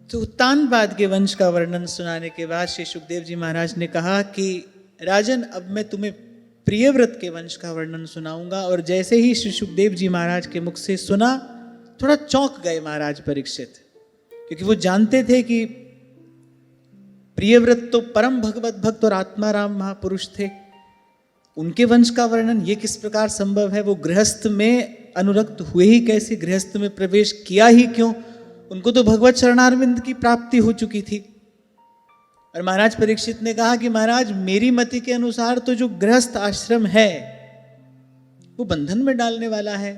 तो उत्तानपाद के वंश का वर्णन सुनाने के बाद श्री सुखदेव जी महाराज ने कहा कि राजन, अब मैं तुम्हें प्रियव्रत के वंश का वर्णन सुनाऊंगा। और जैसे ही श्री सुखदेव जी महाराज के मुख से सुना, थोड़ा चौंक गए महाराज परीक्षित, क्योंकि वो जानते थे कि प्रियव्रत तो परम भगवत भक्त और आत्माराम महापुरुष थे। उनके वंश का वर्णन ये किस प्रकार संभव है? वो गृहस्थ में अनुरक्त हुए ही कैसे, गृहस्थ में प्रवेश किया ही क्यों? उनको तो भगवत चरणारविंद की प्राप्ति हो चुकी थी। और महाराज परीक्षित ने कहा कि महाराज, मेरी मति के अनुसार तो जो गृहस्थ आश्रम है वो बंधन में डालने वाला है।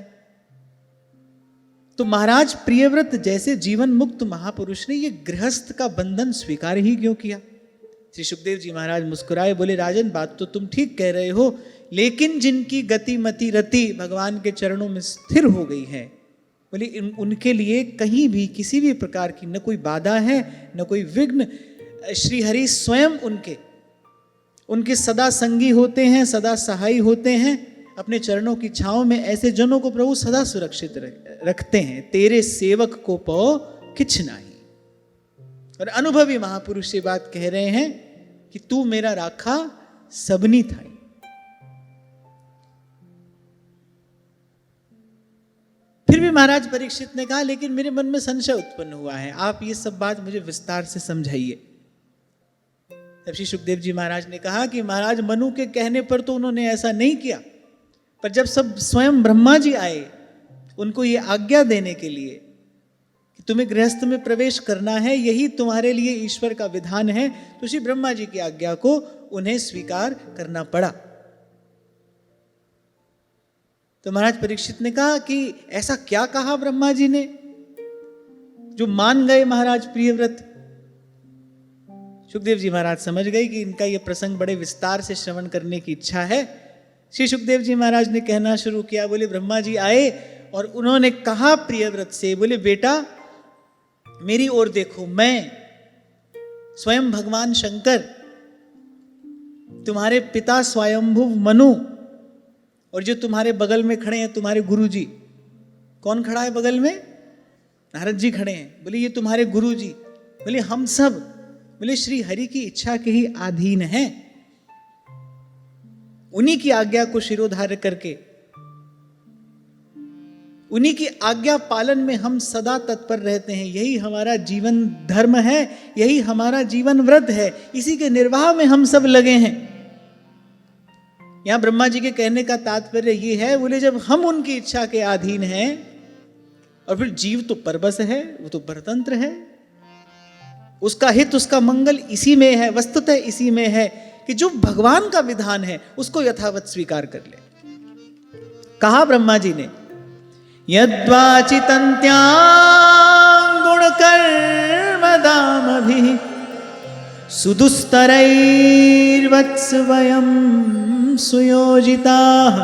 तो महाराज प्रियव्रत जैसे जीवन मुक्त महापुरुष ने ये गृहस्थ का बंधन स्वीकार ही क्यों किया? श्री सुखदेव जी महाराज मुस्कुराए, बोले राजन, बात तो तुम ठीक कह रहे हो, लेकिन जिनकी गति मति रति भगवान के चरणों में स्थिर हो गई है, बोले उनके लिए कहीं भी किसी भी प्रकार की न कोई बाधा है न कोई विघ्न। श्री हरि स्वयं उनके सदा संगी होते हैं, सदा सहाई होते हैं। अपने चरणों की छांव में ऐसे जनों को प्रभु सदा सुरक्षित रखते हैं। तेरे सेवक को पौ किछ नहीं। और अनुभवी महापुरुष ये बात कह रहे हैं कि तू मेरा राखा सबनी था। फिर भी महाराज परीक्षित ने कहा, लेकिन मेरे मन में संशय उत्पन्न हुआ है, आप ये सब बात मुझे विस्तार से समझाइए। तब श्री सुखदेव जी महाराज ने कहा कि महाराज, मनु के कहने पर तो उन्होंने ऐसा नहीं किया, पर जब सब स्वयं ब्रह्मा जी आए उनको ये आज्ञा देने के लिए कि तुम्हें गृहस्थ में प्रवेश करना है, यही तुम्हारे लिए ईश्वर का विधान है, तो श्री ब्रह्मा जी की आज्ञा को उन्हें स्वीकार करना पड़ा। तो महाराज परीक्षित ने कहा कि ऐसा क्या कहा ब्रह्मा जी ने जो मान गए महाराज प्रियव्रत? सुखदेव जी महाराज समझ गए कि इनका यह प्रसंग बड़े विस्तार से श्रवण करने की इच्छा है। श्री सुखदेव जी महाराज ने कहना शुरू किया। बोले ब्रह्मा जी आए और उन्होंने कहा प्रियव्रत से, बोले बेटा मेरी ओर देखो, मैं स्वयं भगवान शंकर, तुम्हारे पिता स्वयंभुव मनु, और जो तुम्हारे बगल में खड़े हैं तुम्हारे गुरु जी। कौन खड़ा है बगल में? नारद जी खड़े हैं। बोले ये तुम्हारे गुरु जी। बोले हम सब, बोले श्री हरि की इच्छा के ही अधीन हैं, उन्हीं की आज्ञा को शिरोधार्य करके, उन्हीं की आज्ञा पालन में हम सदा तत्पर रहते हैं। यही हमारा जीवन धर्म है, यही हमारा जीवन व्रत है, इसी के निर्वाह में हम सब लगे हैं। यहां ब्रह्मा जी के कहने का तात्पर्य ये है, बोले जब हम उनकी इच्छा के अधीन हैं, और फिर जीव तो परबस है, वो तो परतंत्र है, उसका हित उसका मंगल इसी में है, वस्तुतः इसी में है कि जो भगवान का विधान है उसको यथावत स्वीकार कर ले। कहा ब्रह्मा जी ने, यद्वाचितन्त्यां गुणकर्मदामभिः सुदुस्तरैर्वत्सवयं सुयोजिताः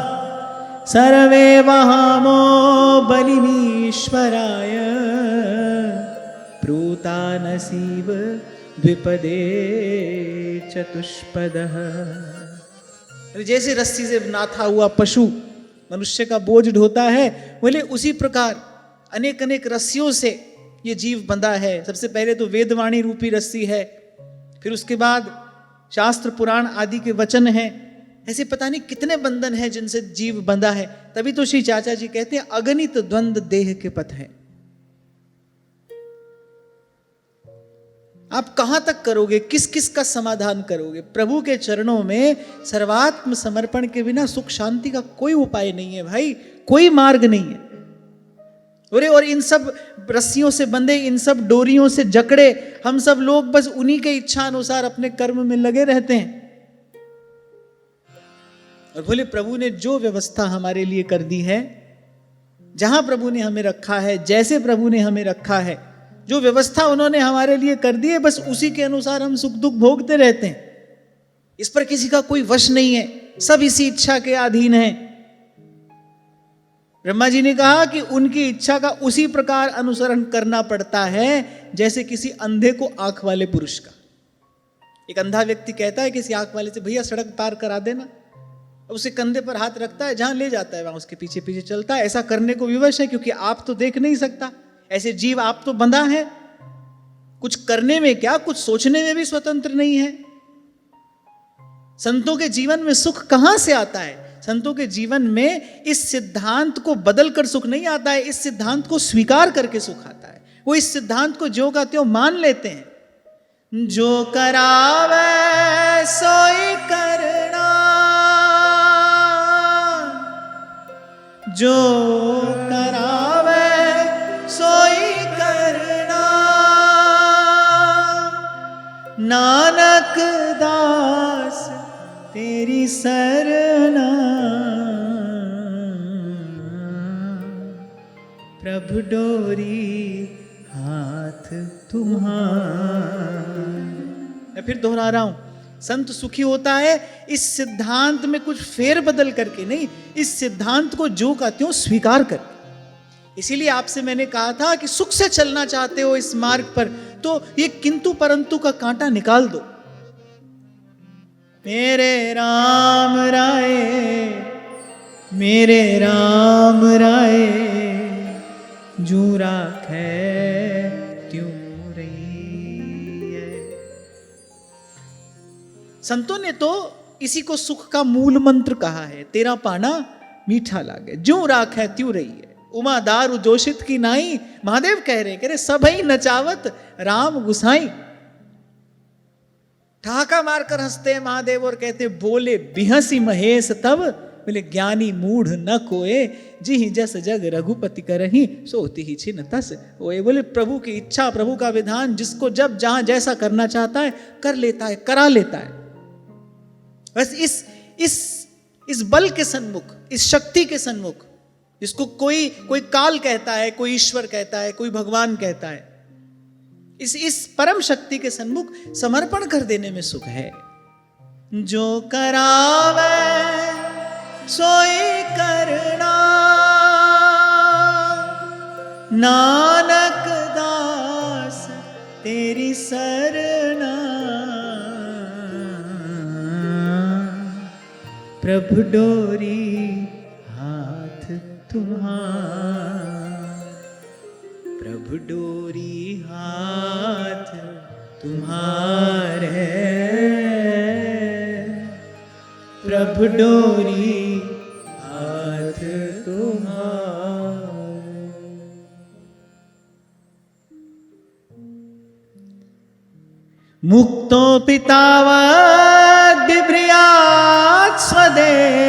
सर्वे वहामो बलिमीश्वराय प्रूतानसीव द्विपदे चतुष्पदः। जैसे रस्सी से नाथा हुआ पशु मनुष्य का बोझ ढोता है, बोले उसी प्रकार अनेक अनेक रस्सियों से ये जीव बंधा है। सबसे पहले तो वेदवाणी रूपी रस्सी है, फिर उसके बाद शास्त्र पुराण आदि के वचन हैं। ऐसे पता नहीं कितने बंधन हैं जिनसे जीव बंधा है। तभी तो श्री चाचा जी कहते हैं अगणित द्वंद्व देह के पथ है। आप कहां तक करोगे, किस किस का समाधान करोगे? प्रभु के चरणों में सर्वात्म समर्पण के बिना सुख शांति का कोई उपाय नहीं है भाई, कोई मार्ग नहीं है। और इन सब रस्सियों से बंधे, इन सब डोरियों से जकड़े हम सब लोग बस उन्हीं के इच्छा अनुसार अपने कर्म में लगे रहते हैं। और बोले प्रभु ने जो व्यवस्था हमारे लिए कर दी है, जहां प्रभु ने हमें रखा है, जैसे प्रभु ने हमें रखा है, जो व्यवस्था उन्होंने हमारे लिए कर दी है, बस उसी के अनुसार हम सुख दुख भोगते रहते हैं। इस पर किसी का कोई वश नहीं है, सब इसी इच्छा के अधीन है। ब्रह्मा जी ने कहा कि उनकी इच्छा का उसी प्रकार अनुसरण करना पड़ता है जैसे किसी अंधे को आंख वाले पुरुष का। एक अंधा व्यक्ति कहता है किसी आंख वाले से, भैया सड़क पार करा देना, उसे कंधे पर हाथ रखता है, जहां ले जाता है वहां उसके पीछे पीछे चलता है। ऐसा करने को विवश है क्योंकि आप तो देख नहीं सकता, ऐसे जीव आप तो बंधा है। कुछ करने में क्या, कुछ सोचने में भी स्वतंत्र नहीं है। संतों के जीवन में सुख कहां से आता है? संतों के जीवन में इस सिद्धांत को बदलकर सुख नहीं आता है, इस सिद्धांत को स्वीकार करके सुख आता है। वो इस सिद्धांत को ज्यों का त्यों मान लेते हैं। जो करावे सोई करना, जो करावे सोई करना, नानक दास तेरी सरना, प्रभु डोरी हाथ तुम्हारा। मैं फिर दोहरा रहा हूं, संत सुखी होता है इस सिद्धांत में कुछ फेर बदल करके नहीं, इस सिद्धांत को जो का त्यों स्वीकार करके। इसीलिए आपसे मैंने कहा था कि सुख से चलना चाहते हो इस मार्ग पर, तो ये किंतु परंतु का कांटा निकाल दो। मेरे राम राय, मेरे राम राय, जू राखै त्यों रही है। संतों ने तो इसी को सुख का मूल मंत्र कहा है। तेरा पाना मीठा लागे, ज्यों राखै त्यों रही है। उमा दारू जोशित की नाई, महादेव कह रहे सबई नचावत राम गुसाई। ठहाका मारकर हंसते हैं महादेव और कहते बोले बिहसी महेश तब, बोले ज्ञानी मूढ़ न कोए, जी जस जग रघुपति करही सोती ही छिन तस ओए। बोले प्रभु की इच्छा, प्रभु का विधान, जिसको जब जहां जैसा करना चाहता है कर लेता है, करा लेता है। बस इस बल के सन्मुख, इस शक्ति के सन्मुख, जिसको कोई काल कहता है, कोई ईश्वर कहता है, कोई भगवान कहता है, इस परम शक्ति के सन्मुख समर्पण कर देने में सुख है। जो करावे सोई करना, नानक दास तेरी सरना, प्रभु डोरी हाथ तुम्हारा, प्रभु डोरी हाथ तुम्हारे, प्रभु डोरी हाथ तुम्हारे। मुक्तो पितावद् बिभ्रियात् स्वदेहमारब्धमश्नन्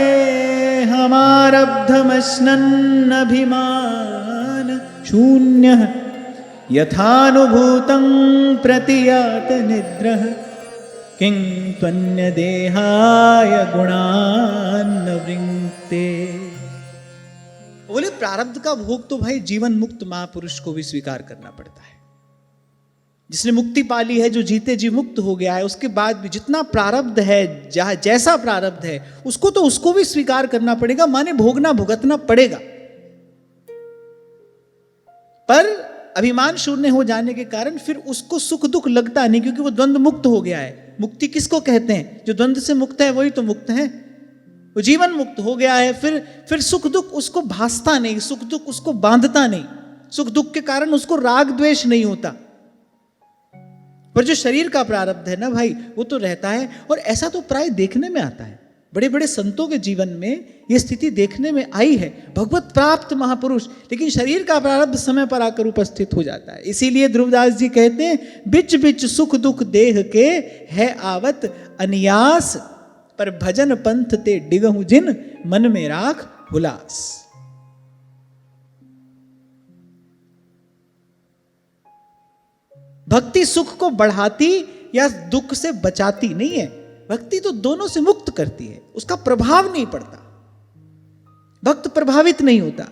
अभिमान शून्यः, यथानुभूतं प्रतियात निद्रः, किं त्वन्य देहाय गुणान्न वृंक्ते। बोले प्रारब्ध का भोग तो भाई जीवन मुक्त महापुरुष को भी स्वीकार करना पड़ता है। जिसने मुक्ति पाली है, जो जीते जी मुक्त हो गया है, उसके बाद भी जितना प्रारब्ध है, जैसा प्रारब्ध है, उसको भी स्वीकार करना पड़ेगा, माने भोगना भुगतना पड़ेगा। पर अभिमान शून्य हो जाने के कारण फिर उसको सुख दुख लगता नहीं, क्योंकि वो द्वंद्व मुक्त हो गया है। मुक्ति किसको कहते हैं? जो द्वंद्व से मुक्त है वही तो मुक्त है। वो जीवन मुक्त हो गया है, फिर सुख दुख उसको भासता नहीं, सुख दुख उसको बांधता नहीं, सुख दुख के कारण उसको राग द्वेष नहीं होता। पर जो शरीर का प्रारब्ध है ना भाई, वो तो रहता है। और ऐसा तो प्राय देखने में आता है, बड़े बड़े संतों के जीवन में यह स्थिति देखने में आई है। भगवत प्राप्त महापुरुष, लेकिन शरीर का प्रारब्ध समय पर आकर उपस्थित हो जाता है। इसीलिए ध्रुवदास जी कहते हैं, बिच बिच सुख दुख देह के है आवत अनियास, पर भजन पंथ ते डिगहु जिन मन में राख हुलास। भक्ति सुख को बढ़ाती या दुख से बचाती नहीं है, भक्ति तो दोनों से मुक्त करती है, उसका प्रभाव नहीं पड़ता, भक्त प्रभावित नहीं होता।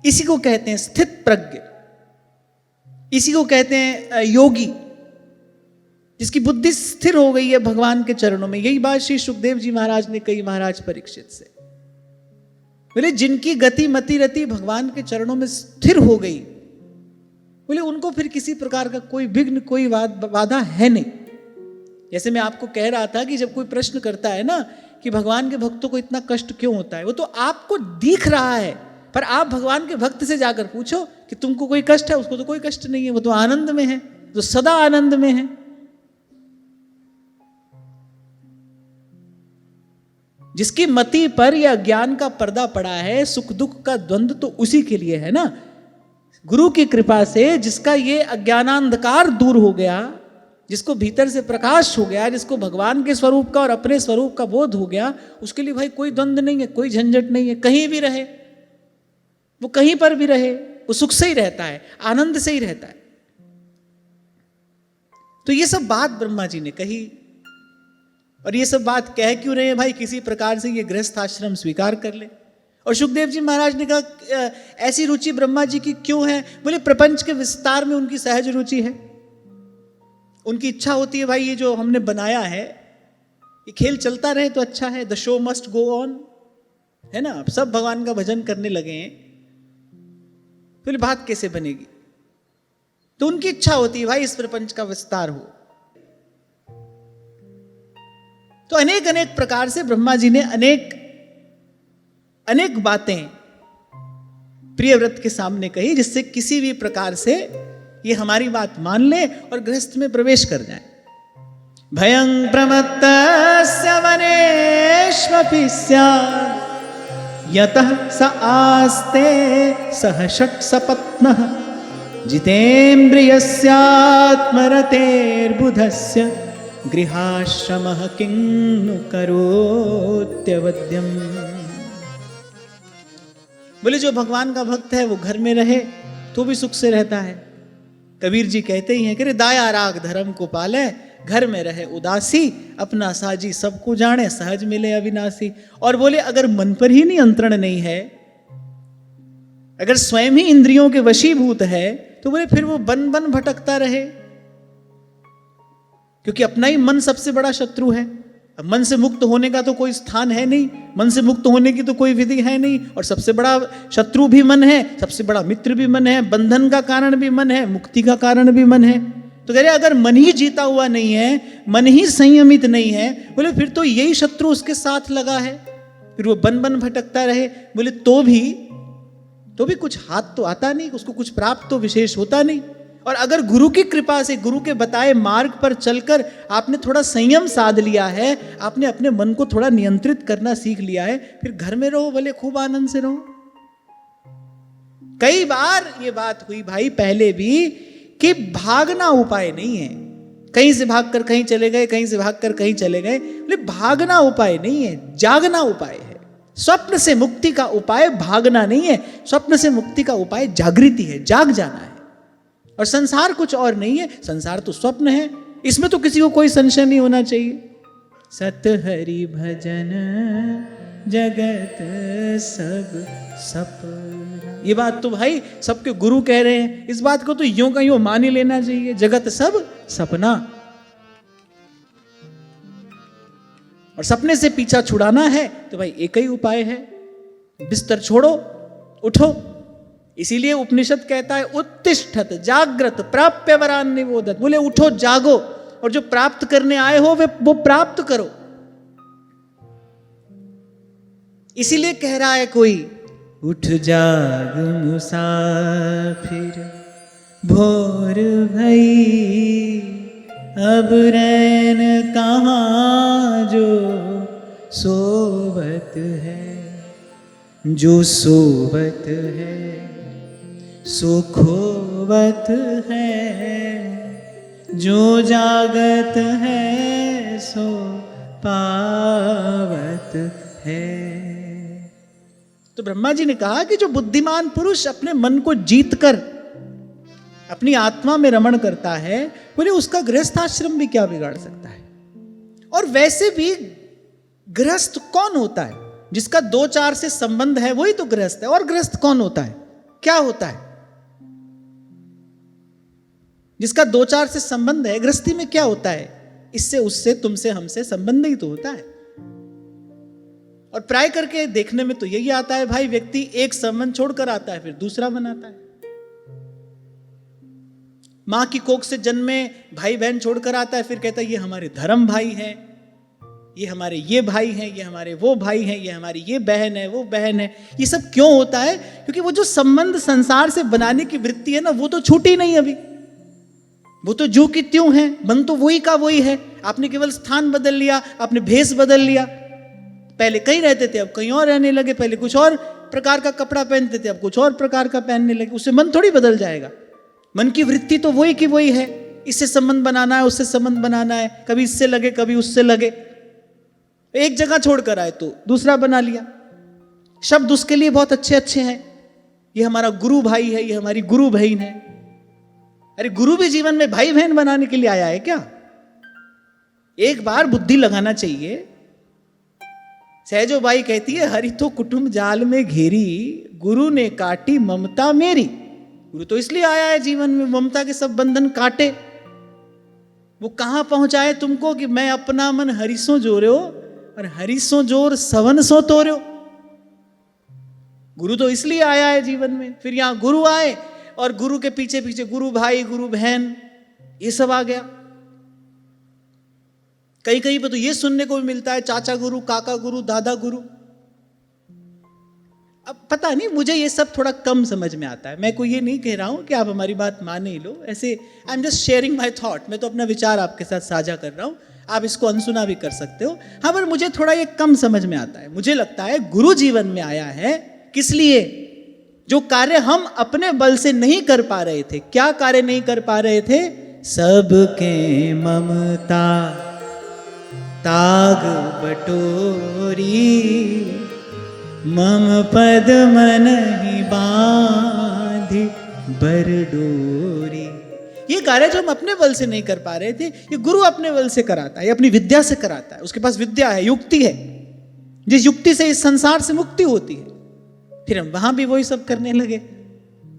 इसी को कहते हैं स्थित प्रज्ञ, इसी को कहते हैं योगी, जिसकी बुद्धि स्थिर हो गई है भगवान के चरणों में। यही बात श्री सुखदेव जी महाराज ने कही महाराज परीक्षित से, बोले जिनकी गति मति रति भगवान के चरणों में स्थिर हो गई, बोले उनको फिर किसी प्रकार का कोई विघ्न, कोई बाधा है नहीं। जैसे मैं आपको कह रहा था कि जब कोई प्रश्न करता है ना कि भगवान के भक्तों को इतना कष्ट क्यों होता है, वो तो आपको दिख रहा है, पर आप भगवान के भक्त से जाकर पूछो कि तुमको कोई कष्ट है, उसको तो कोई कष्ट नहीं है, वो तो आनंद में है, तो सदा आनंद में है। जिसकी मति पर या ज्ञान का पर्दा पड़ा है, सुख दुख का द्वंद्व तो उसी के लिए है ना। गुरु की कृपा से जिसका ये अज्ञानांधकार दूर हो गया, जिसको भीतर से प्रकाश हो गया, जिसको भगवान के स्वरूप का और अपने स्वरूप का बोध हो गया, उसके लिए भाई कोई द्वंद्व नहीं है, कोई झंझट नहीं है। कहीं भी रहे, वो कहीं पर भी रहे, वो सुख से ही रहता है, आनंद से ही रहता है। तो ये सब बात ब्रह्मा जी ने कही। और ये सब बात कह क्यों रहे हैं भाई? किसी प्रकार से ये गृहस्थ आश्रम स्वीकार कर ले। और सुखदेव जी महाराज ने कहा ऐसी रुचि ब्रह्मा जी की क्यों है? बोले प्रपंच के विस्तार में उनकी सहज रुचि है। उनकी इच्छा होती है भाई ये जो हमने बनाया है ये खेल चलता रहे तो अच्छा है, the show must go on, है ना। अब सब भगवान का भजन करने लगे हैं, फिर बात कैसे बनेगी? तो उनकी इच्छा होती है भाई इस प्रपंच का विस्तार हो। तो अनेक अनेक प्रकार से ब्रह्मा जी ने अनेक बातें प्रियव्रत के सामने कही, जिससे किसी भी प्रकार से ये हमारी बात मान ले और गृहस्थ में प्रवेश कर जाए। भयं प्रमत्तस्य वनेष्वपि स्यात् यतः स आस्ते सह षट् सपत्नः जितेन्द्रियस्यात्मरतेर्बुधस्य गृहाश्रमः किं नु करोत्यवद्यम्। बोले जो भगवान का भक्त है वो घर में रहे तो भी सुख से रहता है। कबीर जी कहते ही हैं कि दाया राग धर्म को पाले, घर में रहे उदासी, अपना साजी सबको जाने, सहज मिले अविनाशी। और बोले अगर मन पर ही नियंत्रण नहीं है, अगर स्वयं ही इंद्रियों के वशीभूत है, तो बोले फिर वो बन बन भटकता रहे, क्योंकि अपना ही मन सबसे बड़ा शत्रु है। अब मन से मुक्त होने का तो कोई स्थान है नहीं, मन से मुक्त होने की तो कोई विधि है नहीं, और सबसे बड़ा शत्रु भी मन है, सबसे बड़ा मित्र भी मन है, बंधन का कारण भी मन है, मुक्ति का कारण भी मन है। तो कह रहे अगर मन ही जीता हुआ नहीं है, मन ही संयमित नहीं है, बोले फिर तो यही शत्रु उसके साथ लगा है, फिर वो बन बन भटकता रहे। बोले तो भी कुछ हाथ तो आता नहीं, उसको कुछ प्राप्त तो विशेष होता नहीं। और अगर गुरु की कृपा से, गुरु के बताए मार्ग पर चलकर आपने थोड़ा संयम साध लिया है, आपने अपने मन को थोड़ा नियंत्रित करना सीख लिया है, फिर घर में रहो, भले खूब आनंद से रहो। कई बार ये बात हुई भाई पहले भी कि भागना उपाय नहीं है। कहीं से भागकर कहीं चले गए, कहीं से भागकर कहीं चले गए, बोले भागना उपाय नहीं है, जागना उपाय है। स्वप्न से मुक्ति का उपाय भागना नहीं है, स्वप्न से मुक्ति का उपाय जागृति है, जाग जाना है। और संसार कुछ और नहीं है, संसार तो स्वप्न है, इसमें तो किसी को कोई संशय नहीं होना चाहिए। सत हरि भजन जगत सब सपना, ये बात तो भाई सबके गुरु कह रहे हैं, इस बात को तो यूं का यूं मान ही लेना चाहिए। जगत सब सपना, और सपने से पीछा छुड़ाना है तो भाई एक ही उपाय है, बिस्तर छोड़ो, उठो। इसीलिए उपनिषद कहता है उत्तिष्ठत जाग्रत प्राप्य वरान निबोधत। बोले उठो, जागो, और जो प्राप्त करने आए हो वो प्राप्त करो। इसीलिए कह रहा है कोई, उठ जाग मुसाफिर भोर भई, अब रैन कहाँ जो सोवत है, जो सोवत है सो खोवत है, जो जागत है सो पावत है। तो ब्रह्मा जी ने कहा कि जो बुद्धिमान पुरुष अपने मन को जीतकर अपनी आत्मा में रमण करता है, बोले उसका गृहस्थाश्रम भी क्या बिगाड़ सकता है। और वैसे भी गृहस्थ कौन होता है? जिसका 2-4 से संबंध है वही तो गृहस्थ है। और गृहस्थ कौन होता है, क्या होता है? जिसका 2-4 से संबंध है, गृहस्थी में क्या होता है? इससे उससे तुमसे हमसे संबंध ही तो होता है। और प्राय करके देखने में तो यही आता है भाई, व्यक्ति एक संबंध छोड़कर आता है फिर दूसरा बनाता है। मां की कोख से जन्मे भाई बहन छोड़कर आता है, फिर कहता है ये हमारे धर्म भाई हैं, ये हमारे ये भाई हैं, ये हमारे वो भाई हैं, ये हमारी ये बहन है, वो बहन है। ये सब क्यों होता है? क्योंकि वो जो संबंध संसार से बनाने की वृत्ति है ना, वो तो छूटी नहीं अभी, वो तो जो कि त्यों है, मन तो वही का वही है। आपने केवल स्थान बदल लिया, आपने भेष बदल लिया। पहले कहीं रहते थे, अब कहीं और रहने लगे। पहले कुछ और प्रकार का कपड़ा पहनते थे, अब कुछ और प्रकार का पहनने लगे। उससे मन थोड़ी बदल जाएगा। मन की वृत्ति तो वही की वही है। इससे संबंध बनाना है, उससे संबंध बनाना है, कभी इससे लगे कभी उससे लगे। एक जगह छोड़कर आए तो दूसरा बना लिया। शब्द उसके लिए बहुत अच्छे अच्छे हैं। ये हमारा गुरु भाई है, ये हमारी गुरु बहन है। अरे गुरु भी जीवन में भाई बहन बनाने के लिए आया है क्या? एक बार बुद्धि लगाना चाहिए। सहजो बाई कहती है, हरि तो कुटुंब जाल में घेरी, गुरु ने काटी ममता मेरी। गुरु तो इसलिए आया है जीवन में, ममता के सब बंधन काटे। वो कहां पहुंचाए तुमको कि मैं अपना मन हरिसों जोड़ो और हरिसों जोर सवन सो तोड़ो। गुरु तो इसलिए आया है जीवन में। फिर यहां गुरु आए और गुरु के पीछे पीछे गुरु भाई, गुरु बहन, ये सब आ गया। कहीं कहीं पे तो ये सुनने को भी मिलता है, चाचा गुरु, काका गुरु, दादा गुरु। अब पता नहीं, मुझे ये सब थोड़ा कम समझ में आता है। मैं कोई ये नहीं कह रहा हूं कि आप हमारी बात मान ही लो, ऐसे I am just sharing my thought. मैं तो अपना विचार आपके साथ साझा कर रहा हूं, आप इसको अनसुना भी कर सकते हो। हाँ, पर मुझे थोड़ा ये कम समझ में आता है। मुझे लगता है गुरु जीवन में आया है किस लिए? जो कार्य हम अपने बल से नहीं कर पा रहे थे। क्या कार्य नहीं कर पा रहे थे? सबके ममता ताग बटोरी, मम पद मन ही बांधी बरडोरी। ये कार्य जो हम अपने बल से नहीं कर पा रहे थे, ये गुरु अपने बल से कराता है, अपनी विद्या से कराता है। उसके पास विद्या है, युक्ति है, जिस युक्ति से इस संसार से मुक्ति होती है। फिर हम वहां भी वही सब करने लगे।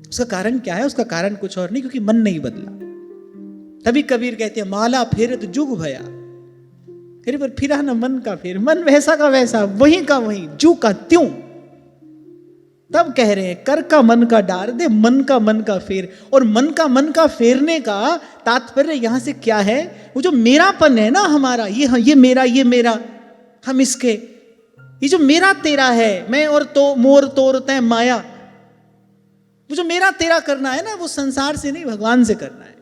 उसका कारण क्या है? उसका कारण कुछ और नहीं, क्योंकि मन नहीं बदला। तभी कबीर कहते हैं, माला फेरत जुग भया, फिर पर फिरा न मन का फेर। मन वैसा का वैसा, वही का वही, जू का त्यों। तब कह रहे हैं, कर का मन का डार दे, मन का मन का फेर। और मन का फेरने का तात्पर्य यहां से क्या है? वो जो मेरापन है ना हमारा, ये मेरा, ये मेरा, हम इसके, ये जो मेरा तेरा है, मैं और तो मोर तोर तय माया, वो जो मेरा तेरा करना है ना, वो संसार से नहीं, भगवान से करना है।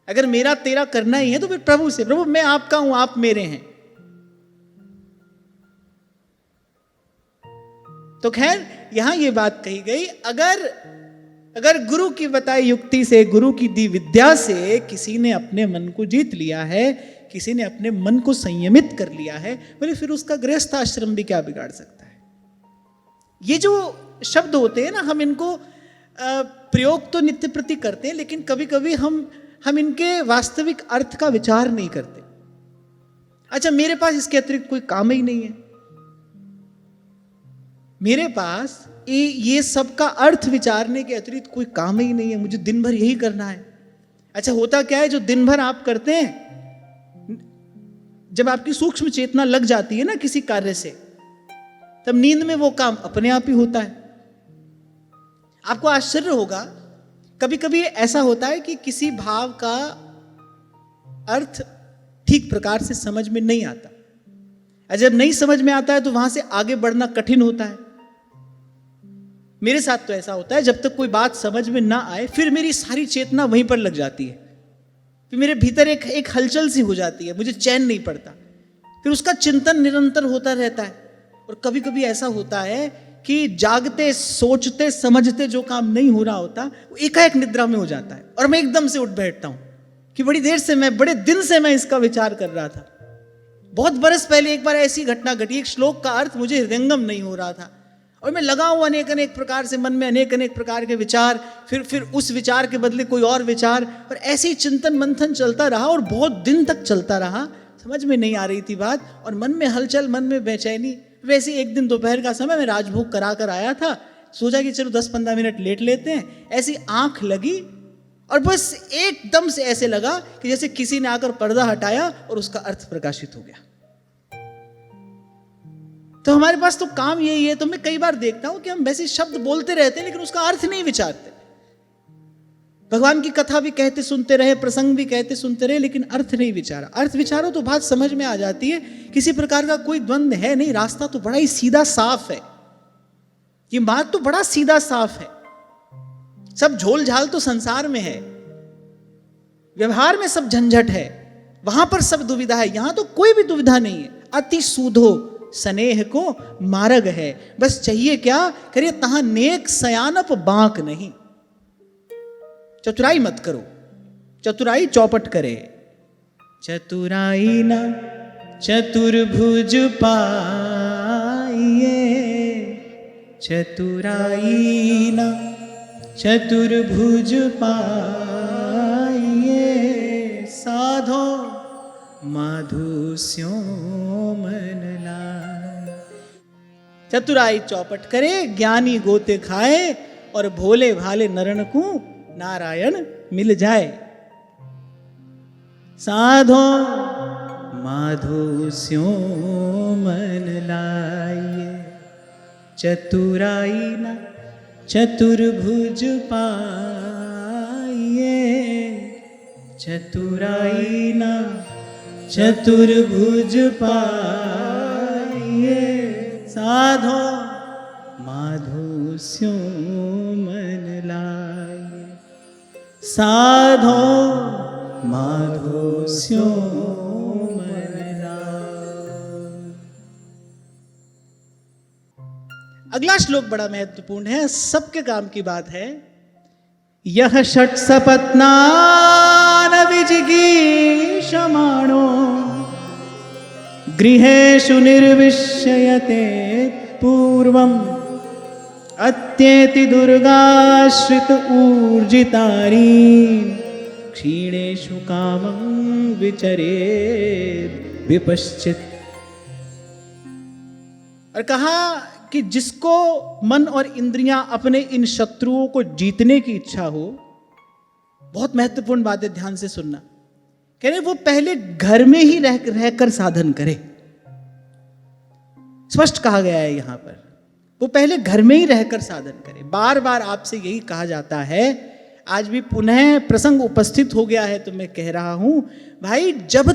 अगर मेरा तेरा करना ही है तो फिर प्रभु से, प्रभु मैं आपका हूं, आप मेरे हैं। तो खैर यहां ये बात कही गई, अगर गुरु की बताई युक्ति से, गुरु की दी विद्या से किसी ने अपने मन को जीत लिया है, किसी ने अपने मन को संयमित कर लिया है, बोले फिर उसका गृहस्थ आश्रम भी क्या बिगाड़ सकता है? ये जो शब्द होते हैं ना, हम इनको प्रयोग तो नित्य प्रति करते हैं, लेकिन कभी कभी हम इनके वास्तविक अर्थ का विचार नहीं करते। अच्छा, मेरे पास इसके अतिरिक्त कोई काम ही नहीं है, मेरे पास ये सब का अर्थ विचारने के अतिरिक्त कोई काम ही नहीं है, मुझे दिन भर यही करना है। अच्छा, होता क्या है, जो दिन भर आप करते हैं, जब आपकी सूक्ष्म चेतना लग जाती है ना किसी कार्य से, तब नींद में वो काम अपने आप ही होता है। आपको आश्चर्य होगा, कभी कभी ऐसा होता है कि किसी भाव का अर्थ ठीक प्रकार से समझ में नहीं आता, और जब नहीं समझ में आता है तो वहां से आगे बढ़ना कठिन होता है। मेरे साथ तो ऐसा होता है, जब तक कोई बात समझ में ना आए, फिर मेरी सारी चेतना वहीं पर लग जाती है, फिर मेरे भीतर एक हलचल सी हो जाती है, मुझे चैन नहीं पड़ता, फिर उसका चिंतन निरंतर होता रहता है। और कभी कभी ऐसा होता है कि जागते सोचते समझते जो काम नहीं हो रहा होता, वो एकाएक निद्रा में हो जाता है, और मैं एकदम से उठ बैठता हूं कि बड़े दिन से मैं इसका विचार कर रहा था। बहुत बरस पहले एक बार ऐसी घटना घटी, एक श्लोक का अर्थ मुझे हृदयंगम नहीं हो रहा था, और मैं लगा हूं अनेक प्रकार से, मन में अनेक प्रकार के विचार, फिर उस विचार के बदले कोई और विचार, और ऐसे ही चिंतन मंथन चलता रहा, और बहुत दिन तक चलता रहा। समझ में नहीं आ रही थी बात, और मन में हलचल, मन में बेचैनी। वैसे एक दिन दोपहर का समय, मैं राजभोग करा कर आया था, सोचा कि चलो 10-15 मिनट लेट लेते हैं। ऐसी आंख लगी और बस एकदम से ऐसे लगा कि जैसे किसी ने आकर पर्दा हटाया और उसका अर्थ प्रकाशित हो गया। तो हमारे पास तो काम यही है। तो मैं कई बार देखता हूं कि हम वैसे शब्द बोलते रहते हैं, लेकिन उसका अर्थ नहीं विचारते। भगवान की कथा भी कहते सुनते रहे, प्रसंग भी कहते सुनते रहे, लेकिन अर्थ नहीं विचारा। अर्थ विचारो तो बात समझ में आ जाती है, किसी प्रकार का कोई द्वंद्व है नहीं, रास्ता तो बड़ा ही सीधा साफ है। ये बात तो बड़ा सीधा साफ है। सब झोल झाल तो संसार में है, व्यवहार में सब झंझट है, वहां पर सब दुविधा है, यहां तो कोई भी दुविधा नहीं है। अति सूधो स्नेह को मार्ग है, बस चाहिए क्या करिए तहां नेक सयानप बांक नहीं। चतुराई मत करो, चतुराई चौपट करे। चतुराई ना चतुर्भुज पाइए, चतुराई ना चतुर्भुज पाइए, साधो माधु स्यो मन लाए। चतुराई चौपट करे, ज्ञानी गोते खाए, और भोले भाले नरण को नारायण मिल जाए। साधो माधो स्यो मन लाइए, चतुराई ना चतुर्भुज पाइए, चतुराई ना चतुर्भुज पाइए, साधो माधो स्यो मन लाइए, साधो माधो स्यो मन लाइए। अगला श्लोक बड़ा महत्वपूर्ण है, सबके काम की बात है। यह षट सपत्नान विजिगीषमाणो, गृहेषु निर्विशयते पूर्वम्, अत्येति दुर्गाश्रित ऊर्जितारी, क्षीणेषु कामं विचरेत् विपश्चित्। और कहा कि जिसको मन और इंद्रियां अपने इन शत्रुओं को जीतने की इच्छा हो, बहुत महत्वपूर्ण बात है, ध्यान से सुनना। कह रहे वो पहले घर में ही रहकर साधन करे। स्पष्ट कहा गया है यहां पर, वो पहले घर में ही रहकर साधन करे। बार बार आपसे यही कहा जाता है, आज भी पुनः प्रसंग उपस्थित हो गया है तो मैं कह रहा हूं, भाई जब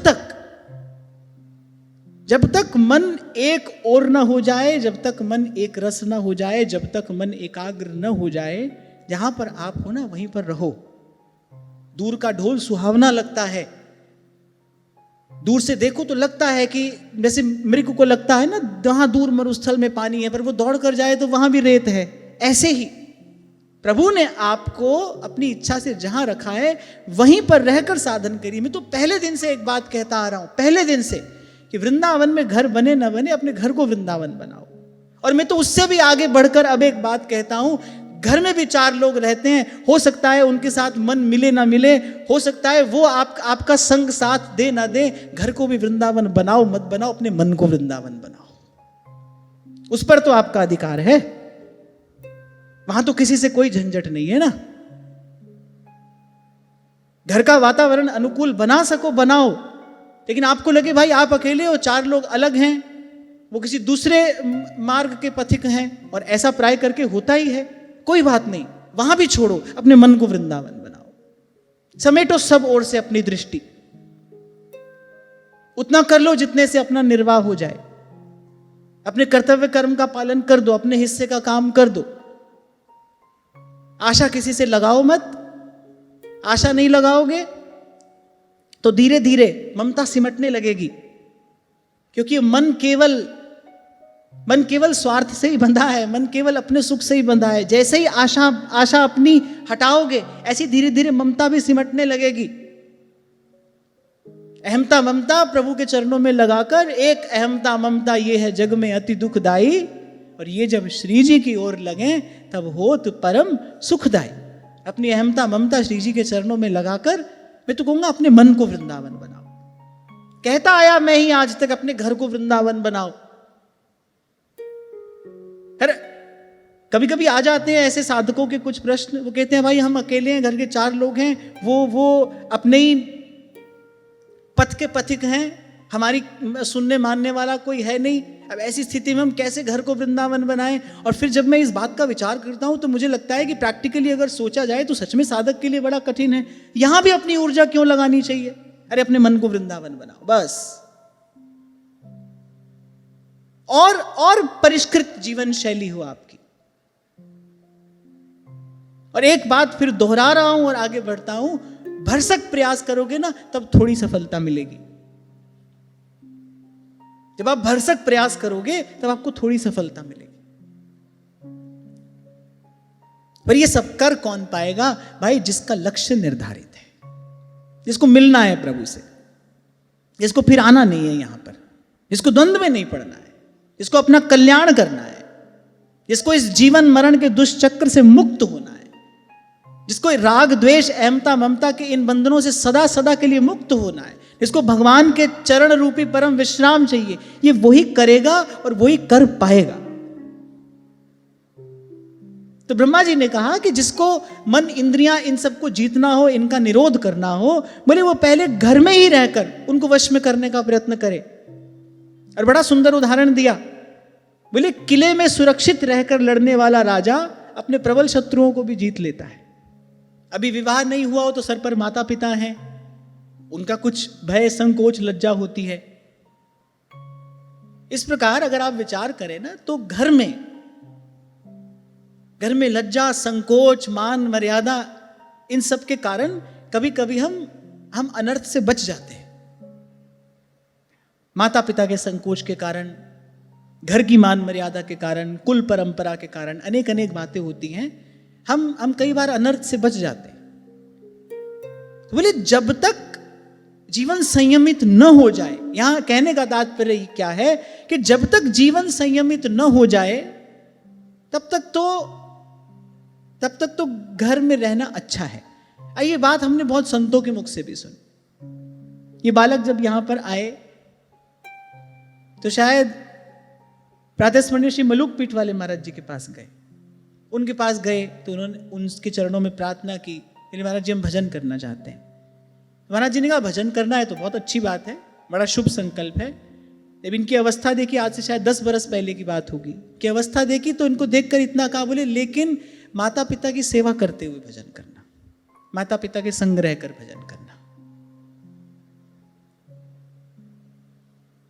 तक मन एक ओर न हो जाए, जब तक मन एक रस न हो जाए, जब तक मन एकाग्र न हो जाए, जहां पर आप हो ना वहीं पर रहो। दूर का ढोल सुहावना लगता है, दूर से देखो तो लगता है कि जैसे मृग को लगता है ना वहां दूर मरुस्थल में पानी है, पर वो दौड़ कर जाए तो वहां भी रेत है। ऐसे ही प्रभु ने आपको अपनी इच्छा से जहां रखा है वहीं पर रहकर साधन करिए। मैं तो पहले दिन से एक बात कहता आ रहा हूं, पहले दिन से, कि वृंदावन में घर बने न बने, अपने घर को वृंदावन बनाओ। और मैं तो उससे भी आगे बढ़कर अब एक बात कहता हूं, घर में भी 4 लोग रहते हैं, हो सकता है उनके साथ मन मिले ना मिले, हो सकता है वो आपका संग साथ दे ना दे, घर को भी वृंदावन बनाओ मत बनाओ, अपने मन को वृंदावन बनाओ। उस पर तो आपका अधिकार है, वहां तो किसी से कोई झंझट नहीं है ना। घर का वातावरण अनुकूल बना सको बनाओ, लेकिन आपको लगे भाई आप अकेले हो, 4 लोग अलग हैं, वो किसी दूसरे मार्ग के पथिक हैं, और ऐसा प्राय करके होता ही है, कोई बात नहीं, वहां भी छोड़ो, अपने मन को वृंदावन बनाओ। समेटो सब ओर से अपनी दृष्टि, उतना कर लो जितने से अपना निर्वाह हो जाए। अपने कर्तव्य कर्म का पालन कर दो, अपने हिस्से का काम कर दो। आशा किसी से लगाओ मत। आशा नहीं लगाओगे तो धीरे धीरे ममता सिमटने लगेगी, क्योंकि मन केवल स्वार्थ से ही बंधा है, मन केवल अपने सुख से ही बंधा है। जैसे ही आशा अपनी हटाओगे, ऐसी धीरे धीरे ममता भी सिमटने लगेगी। अहमता ममता प्रभु के चरणों में लगाकर, एक अहमता ममता ये है जग में अति दुखदाई, और ये जब श्री जी की ओर लगे तब होत परम सुखदाई। अपनी अहमता ममता श्री जी के चरणों में लगाकर, मैं तो कहूंगा अपने मन को वृंदावन बनाओ। कहता आया मैं ही आज तक, अपने घर को वृंदावन बनाओ। कभी कभी आ जाते हैं ऐसे साधकों के कुछ प्रश्न, वो कहते हैं भाई हम अकेले हैं, घर के 4 लोग हैं, वो अपने ही पथ के पथिक हैं, हमारी सुनने मानने वाला कोई है नहीं, अब ऐसी स्थिति में हम कैसे घर को वृंदावन बनाएं? और फिर जब मैं इस बात का विचार करता हूं तो मुझे लगता है कि प्रैक्टिकली अगर सोचा जाए तो सच में साधक के लिए बड़ा कठिन है। यहां भी अपनी ऊर्जा क्यों लगानी चाहिए? अरे अपने मन को वृंदावन बनाओ बस। और परिष्कृत जीवन शैली हो आपकी। और एक बात फिर दोहरा रहा हूं और आगे बढ़ता हूं, भरसक प्रयास करोगे ना तब थोड़ी सफलता मिलेगी। जब आप भरसक प्रयास करोगे तब आपको थोड़ी सफलता मिलेगी। पर ये सब कर कौन पाएगा भाई? जिसका लक्ष्य निर्धारित है, जिसको मिलना है प्रभु से, जिसको फिर आना नहीं है यहां पर, जिसको द्वंद्व में नहीं पड़ना है, जिसको अपना कल्याण करना है, जिसको इस जीवन मरण के दुष्चक्र से मुक्त होना है, जिसको राग द्वेष अहमता ममता के इन बंधनों से सदा सदा के लिए मुक्त होना है, जिसको भगवान के चरण रूपी परम विश्राम चाहिए, ये वही करेगा और वही कर पाएगा। तो ब्रह्मा जी ने कहा कि जिसको मन इंद्रियां इन सबको जीतना हो, इनका निरोध करना हो, बोले वो पहले घर में ही रहकर उनको वश में करने का प्रयत्न करे। और बड़ा सुंदर उदाहरण दिया, बोले किले में सुरक्षित रहकर लड़ने वाला राजा अपने प्रबल शत्रुओं को भी जीत लेता है। अभी विवाह नहीं हुआ हो तो सर पर माता पिता हैं, उनका कुछ भय संकोच लज्जा होती है। इस प्रकार अगर आप विचार करें ना तो घर में लज्जा संकोच मान मर्यादा इन सब के कारण कभी कभी हम अनर्थ से बच जाते हैं। माता पिता के संकोच के कारण, घर की मान मर्यादा के कारण, कुल परंपरा के कारण अनेक अनेक बातें होती हैं, हम कई बार अनर्थ से बच जाते हैं। तो बोले जब तक जीवन संयमित न हो जाए, यहां कहने का तात्पर्य क्या है कि जब तक जीवन संयमित न हो जाए तब तक तो घर में रहना अच्छा है। ये बात हमने बहुत संतों के मुख से भी सुनी। ये बालक जब यहां पर आए तो शायद प्रातस्मरणीय श्री मलुक पीठ वाले महाराज जी के पास गए। उनके पास गए तो उन्होंने उनके चरणों में प्रार्थना की, महाराज जी हम भजन करना चाहते हैं। महाराज जी ने कहा भजन करना है तो बहुत अच्छी बात है, बड़ा शुभ संकल्प है। जब इनकी अवस्था देखी, आज से शायद 10 बरस पहले की बात होगी, कि अवस्था देखी तो इनको देखकर इतना कहा, बोले लेकिन माता पिता की सेवा करते हुए भजन करना, माता पिता के संग रहकर भजन करना।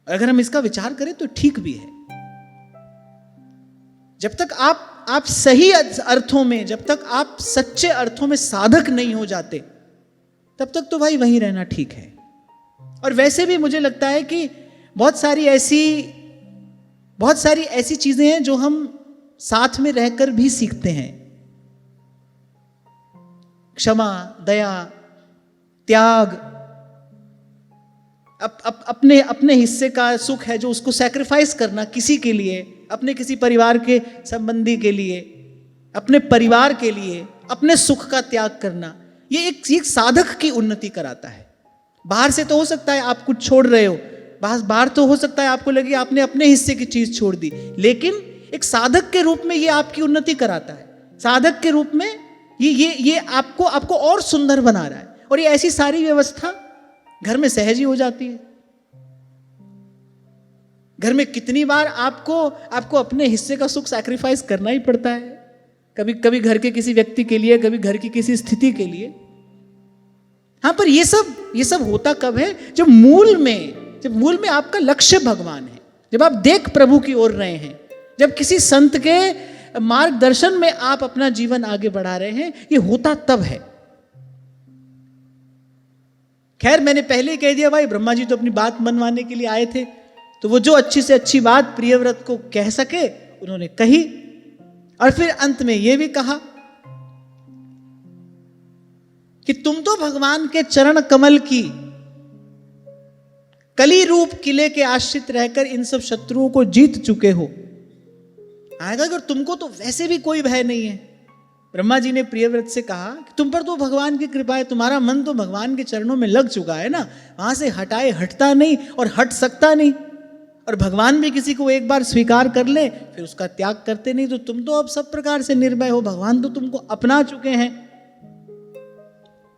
अगर हम इसका विचार करें तो ठीक भी है। जब तक आप सही अर्थों में, जब तक आप सच्चे अर्थों में साधक नहीं हो जाते तब तक तो भाई वहीं रहना ठीक है। और वैसे भी मुझे लगता है कि बहुत सारी ऐसी चीजें हैं जो हम साथ में रहकर भी सीखते हैं। क्षमा, दया, त्याग, अपने हिस्से का सुख है जो उसको सैक्रिफाइस करना किसी के लिए, अपने किसी परिवार के संबंधी के लिए, अपने परिवार के लिए अपने सुख का त्याग करना, ये एक साधक की उन्नति कराता है। बाहर से तो हो सकता है आप कुछ छोड़ रहे हो, बाहर तो हो सकता है आपको लगे आपने अपने हिस्से की चीज छोड़ दी, लेकिन एक साधक के रूप में ये आपकी उन्नति कराता है। साधक के रूप में ये आपको और सुंदर बना रहा है। और ये ऐसी सारी व्यवस्था घर में सहज ही हो जाती है। घर में कितनी बार आपको अपने हिस्से का सुख सैक्रिफाइस करना ही पड़ता है, कभी घर के किसी व्यक्ति के लिए, कभी घर की किसी स्थिति के लिए। हाँ, पर ये सब होता कब है? जब मूल में आपका लक्ष्य भगवान है, जब आप देख प्रभु की ओर रहे हैं, जब किसी संत के मार्गदर्शन में आप अपना जीवन आगे बढ़ा रहे हैं, ये होता तब है। खैर मैंने पहले ही कह दिया भाई, ब्रह्मा जी तो अपनी बात मनवाने के लिए आए थे, तो वो जो अच्छी से अच्छी बात प्रियव्रत को कह सके उन्होंने कही। और फिर अंत में ये भी कहा कि तुम तो भगवान के चरण कमल की कली रूप किले के आश्रित रहकर इन सब शत्रुओं को जीत चुके हो। आएगा अगर तुमको तो वैसे भी कोई भय नहीं है। ब्रह्मा जी ने प्रियव्रत से कहा कि तुम पर तो भगवान की कृपा है, तुम्हारा मन तो भगवान के चरणों में लग चुका है ना, वहां से हटाए हटता नहीं और हट सकता नहीं। और भगवान भी किसी को एक बार स्वीकार कर ले फिर उसका त्याग करते नहीं। तो तुम तो अब सब प्रकार से निर्भय हो, भगवान तो तुमको अपना चुके हैं,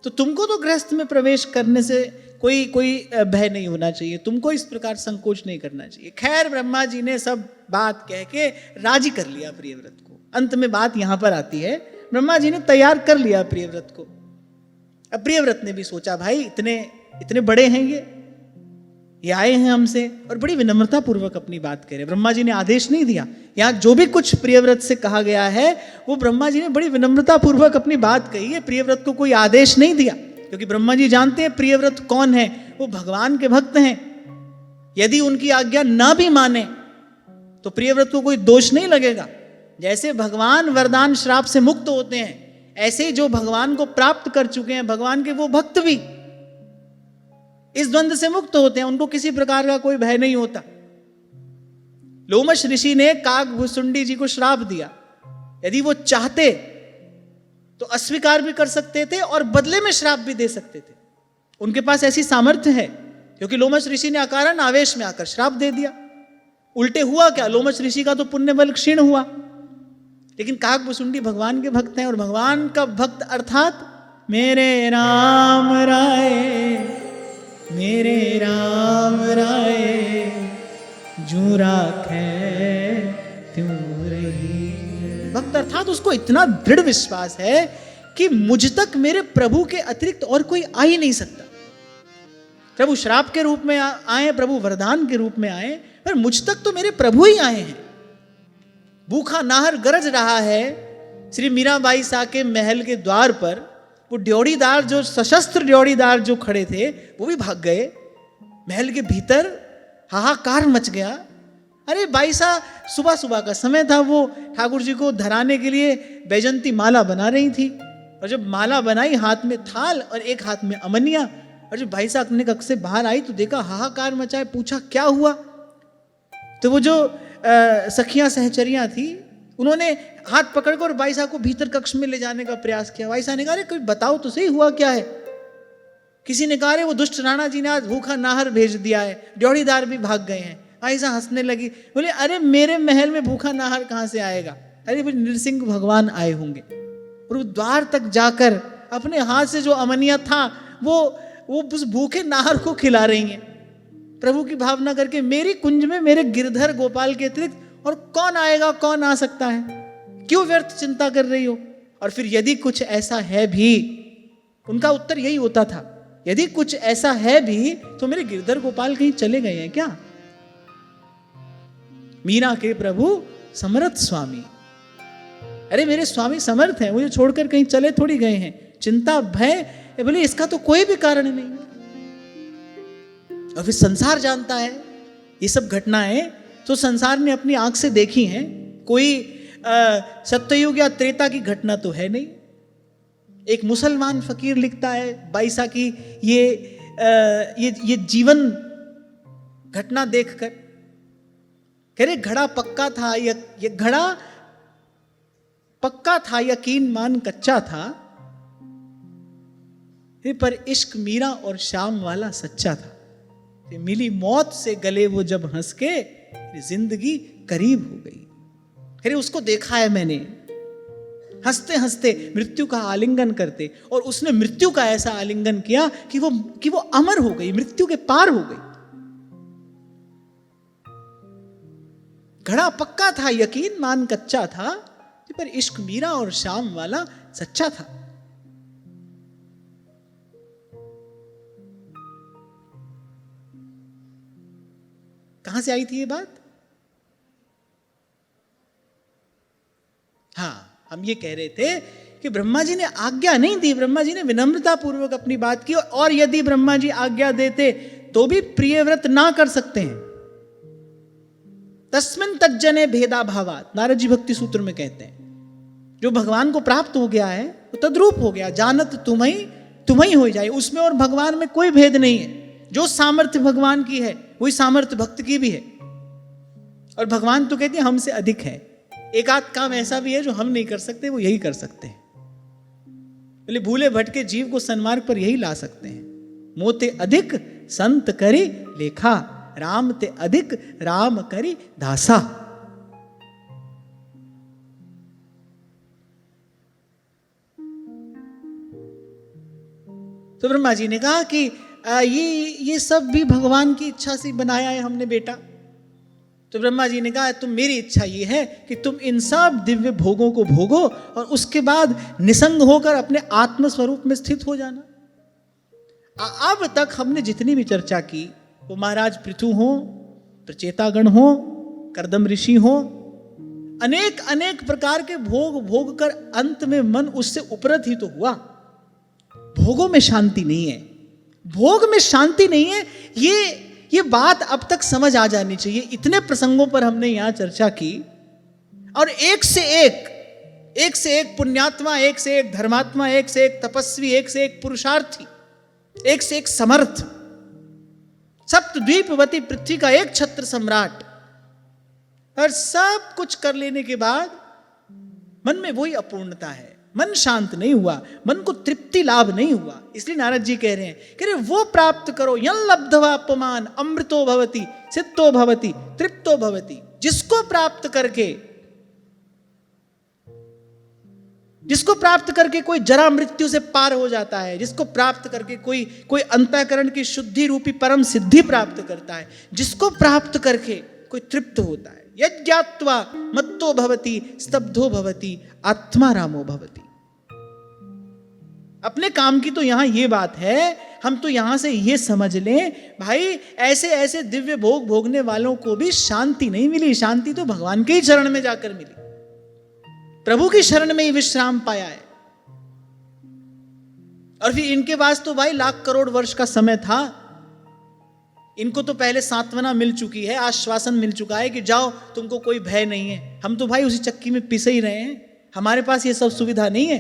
तो तुमको तो गृहस्थ में प्रवेश करने से कोई कोई भय नहीं होना चाहिए, तुमको इस प्रकार संकोच नहीं करना चाहिए। खैर ब्रह्मा जी ने सब बात कह के राजी कर लिया प्रियव्रत को। अंत में बात यहां पर आती है, ब्रह्मा जी ने तैयार कर लिया प्रियव्रत को। अब प्रियव्रत ने भी सोचा भाई इतने इतने बड़े हैं ये आए हैं हमसे, और बड़ी विनम्रता पूर्वक अपनी बात कह रहे। ब्रह्मा जी ने आदेश नहीं दिया, यहाँ जो भी कुछ प्रियव्रत से कहा गया है वो ब्रह्मा जी ने बड़ी विनम्रता पूर्वक अपनी बात कही है। प्रियव्रत को कोई आदेश नहीं दिया, क्योंकि ब्रह्मा जी जानते हैं प्रियव्रत कौन है, वो भगवान के भक्त हैं। यदि उनकी आज्ञा ना भी माने तो प्रियव्रत को कोई दोष नहीं लगेगा। जैसे भगवान वरदान श्राप से मुक्त होते हैं, ऐसे ही जो भगवान को प्राप्त कर चुके हैं भगवान के वो भक्त भी इस द्वंद्व से मुक्त होते हैं, उनको किसी प्रकार का कोई भय नहीं होता। लोमश ऋषि ने काकभुसुंडी जी को श्राप दिया, यदि वो चाहते तो अस्वीकार भी कर सकते थे और बदले में श्राप भी दे सकते थे। उनके पास ऐसी सामर्थ्य है, क्योंकि लोमश ऋषि ने अकारण आवेश में आकर श्राप दे दिया। उल्टे हुआ क्या, लोमश ऋषि का तो पुण्य बल क्षीण हुआ, लेकिन काकभुसुंडी भगवान के भक्त हैं, और भगवान का भक्त अर्थात मेरे राम राय, मेरे राम राय जू राखे त्यों रही। भक्त अर्थात उसको इतना दृढ़ विश्वास है कि मुझ तक मेरे प्रभु के अतिरिक्त और कोई आ ही नहीं सकता। प्रभु श्राप के रूप में आए, प्रभु वरदान के रूप में आए, पर मुझ तक तो मेरे प्रभु ही आए हैं। भूखा नाहर गरज रहा है श्री मीराबाई सा के महल के द्वार पर, वो ड्योढ़ीदार जो सशस्त्र ड्योढ़ीदार जो खड़े थे वो भी भाग गए। महल के भीतर हाहाकार मच गया। अरे बाईसा सुबह सुबह का समय था, वो ठाकुर जी को धराने के लिए बैजंती माला बना रही थी, और जब माला बनाई हाथ में थाल और एक हाथ में अमनिया, और जब भाई साहब अपने कक्ष से बाहर आई तो देखा हाहाकार मचा है। पूछा क्या हुआ, तो वो जो सखियां सहचरियां थी उन्होंने हाथ पकड़कर भाई साहब को भीतर कक्ष में ले जाने का प्रयास किया। भाई साहब ने कहा कोई बताओ तो सही हुआ क्या है। किसी ने कहा वो दुष्ट राणा जी ने आज भूखा नाहर भेज दिया है, ड्योढ़ीदार भी भाग गए हैं। भाई साहब हंसने लगी, बोले अरे मेरे महल में भूखा नाहर कहाँ से आएगा, अरे बोले नृसिंह भगवान आए होंगे। और वो द्वार तक जाकर अपने हाथ से जो अमनिया था वो उस भूखे नाहर को खिला रही हैं, प्रभु की भावना करके। मेरी कुंज में मेरे गिरधर गोपाल के अतिरिक्त और कौन आएगा, कौन आ सकता है, क्यों व्यर्थ चिंता कर रही हो। और फिर यदि कुछ ऐसा है भी, उनका उत्तर यही होता था, यदि कुछ ऐसा है भी तो मेरे गिरधर गोपाल कहीं चले गए हैं क्या। मीरा के प्रभु समर्थ स्वामी, अरे मेरे स्वामी समर्थ हैं, मुझे छोड़कर कहीं चले थोड़ी गए हैं। चिंता भय बोले इसका तो कोई भी कारण नहीं। और फिर संसार जानता है ये सब घटनाएं, तो संसार ने अपनी आंख से देखी हैं। कोई सत्ययुग या त्रेता की घटना तो है नहीं। एक मुसलमान फकीर लिखता है बाईसा की ये जीवन घटना देखकर, कह रहे घड़ा पक्का था, ये घड़ा पक्का था, यकीन मान कच्चा था, पर इश्क मीरा और शाम वाला सच्चा था। मिली मौत से गले वो जब हंस के, जिंदगी करीब हो गई। अरे उसको देखा है मैंने, हंसते हंसते मृत्यु का आलिंगन करते, और उसने मृत्यु का ऐसा आलिंगन किया कि वो अमर हो गई, मृत्यु के पार हो गई। घड़ा पक्का था, यकीन मान कच्चा था, पर इश्क मीरा और शाम वाला सच्चा था। कहां से आई थी ये बात? हाँ, हम ये कह रहे थे कि ब्रह्मा जी ने आज्ञा नहीं दी, ब्रह्मा जी ने विनम्रता पूर्वक अपनी बात की, और यदि ब्रह्मा जी आज्ञा देते तो भी प्रियव्रत ना कर सकते हैं। तस्मिन् तज्जने भेदा भावात, नारद जी भक्ति सूत्र में कहते हैं, जो भगवान को प्राप्त हो गया है वो तद्रूप हो गया, जानत तुम्हें हो जाए, उसमें और भगवान में कोई भेद नहीं है। जो सामर्थ्य भगवान की है वही सामर्थ्य भक्त की भी है, और भगवान तो कहते हैं हमसे अधिक है। एक आध काम ऐसा भी है जो हम नहीं कर सकते, वो यही कर सकते हैं। बोले भूले भटके जीव को सन्मार्ग पर यही ला सकते हैं। मोते अधिक संत करी लेखा, राम ते अधिक राम करी दासा। तो ब्रह्मा जी ने कहा कि ये सब भी भगवान की इच्छा से बनाया है हमने बेटा। तो ब्रह्मा जी ने कहा तुम, मेरी इच्छा ये है कि तुम इन सब दिव्य भोगों को भोगो और उसके बाद निसंग होकर अपने आत्म स्वरूप में स्थित हो जाना। अब तक हमने जितनी भी चर्चा की, वो महाराज पृथु हो, प्रचेतागण हो, कर्दम ऋषि हो, अनेक अनेक प्रकार के भोग भोग कर अंत में मन उससे उपरत ही तो हुआ। भोगों में शांति नहीं है, भोग में शांति नहीं है। ये बात अब तक समझ आ जानी चाहिए। इतने प्रसंगों पर हमने यहां चर्चा की और एक से एक पुण्यात्मा, एक से एक धर्मात्मा, एक से एक तपस्वी, एक से एक पुरुषार्थी, एक से एक समर्थ, सप्तद्वीपवती पृथ्वी का एक छत्र सम्राट, और सब कुछ कर लेने के बाद मन में वही अपूर्णता है, मन शांत नहीं हुआ, मन को तृप्ति लाभ नहीं हुआ। इसलिए नारद जी कह रहे वो प्राप्त करो, यं लब्ध्वा अपमान अमृतो भवति सिद्धो भवति तृप्तो भवति। जिसको प्राप्त करके कोई जरा मृत्यु से पार हो जाता है, जिसको प्राप्त करके कोई अंतःकरण की शुद्धि रूपी परम सिद्धि प्राप्त करता है, जिसको प्राप्त करके कोई तृप्त होता है, यज्ञात्वा मत्तो भवति स्तब्धो भवति आत्मा रामो भवति। अपने काम की तो यहां ये बात है, हम तो यहां से ये समझ लें भाई, ऐसे ऐसे दिव्य भोग भोगने वालों को भी शांति नहीं मिली। शांति तो भगवान के ही चरण में जाकर मिली, प्रभु की शरण में ही विश्राम पाया है। और फिर इनके पास तो भाई लाख करोड़ वर्ष का समय था। इनको तो पहले सांत्वना मिल चुकी है, आश्वासन मिल चुका है कि जाओ तुमको कोई भय नहीं है। हम तो भाई उसी चक्की में पिस ही रहे हैं, हमारे पास ये सब सुविधा नहीं है।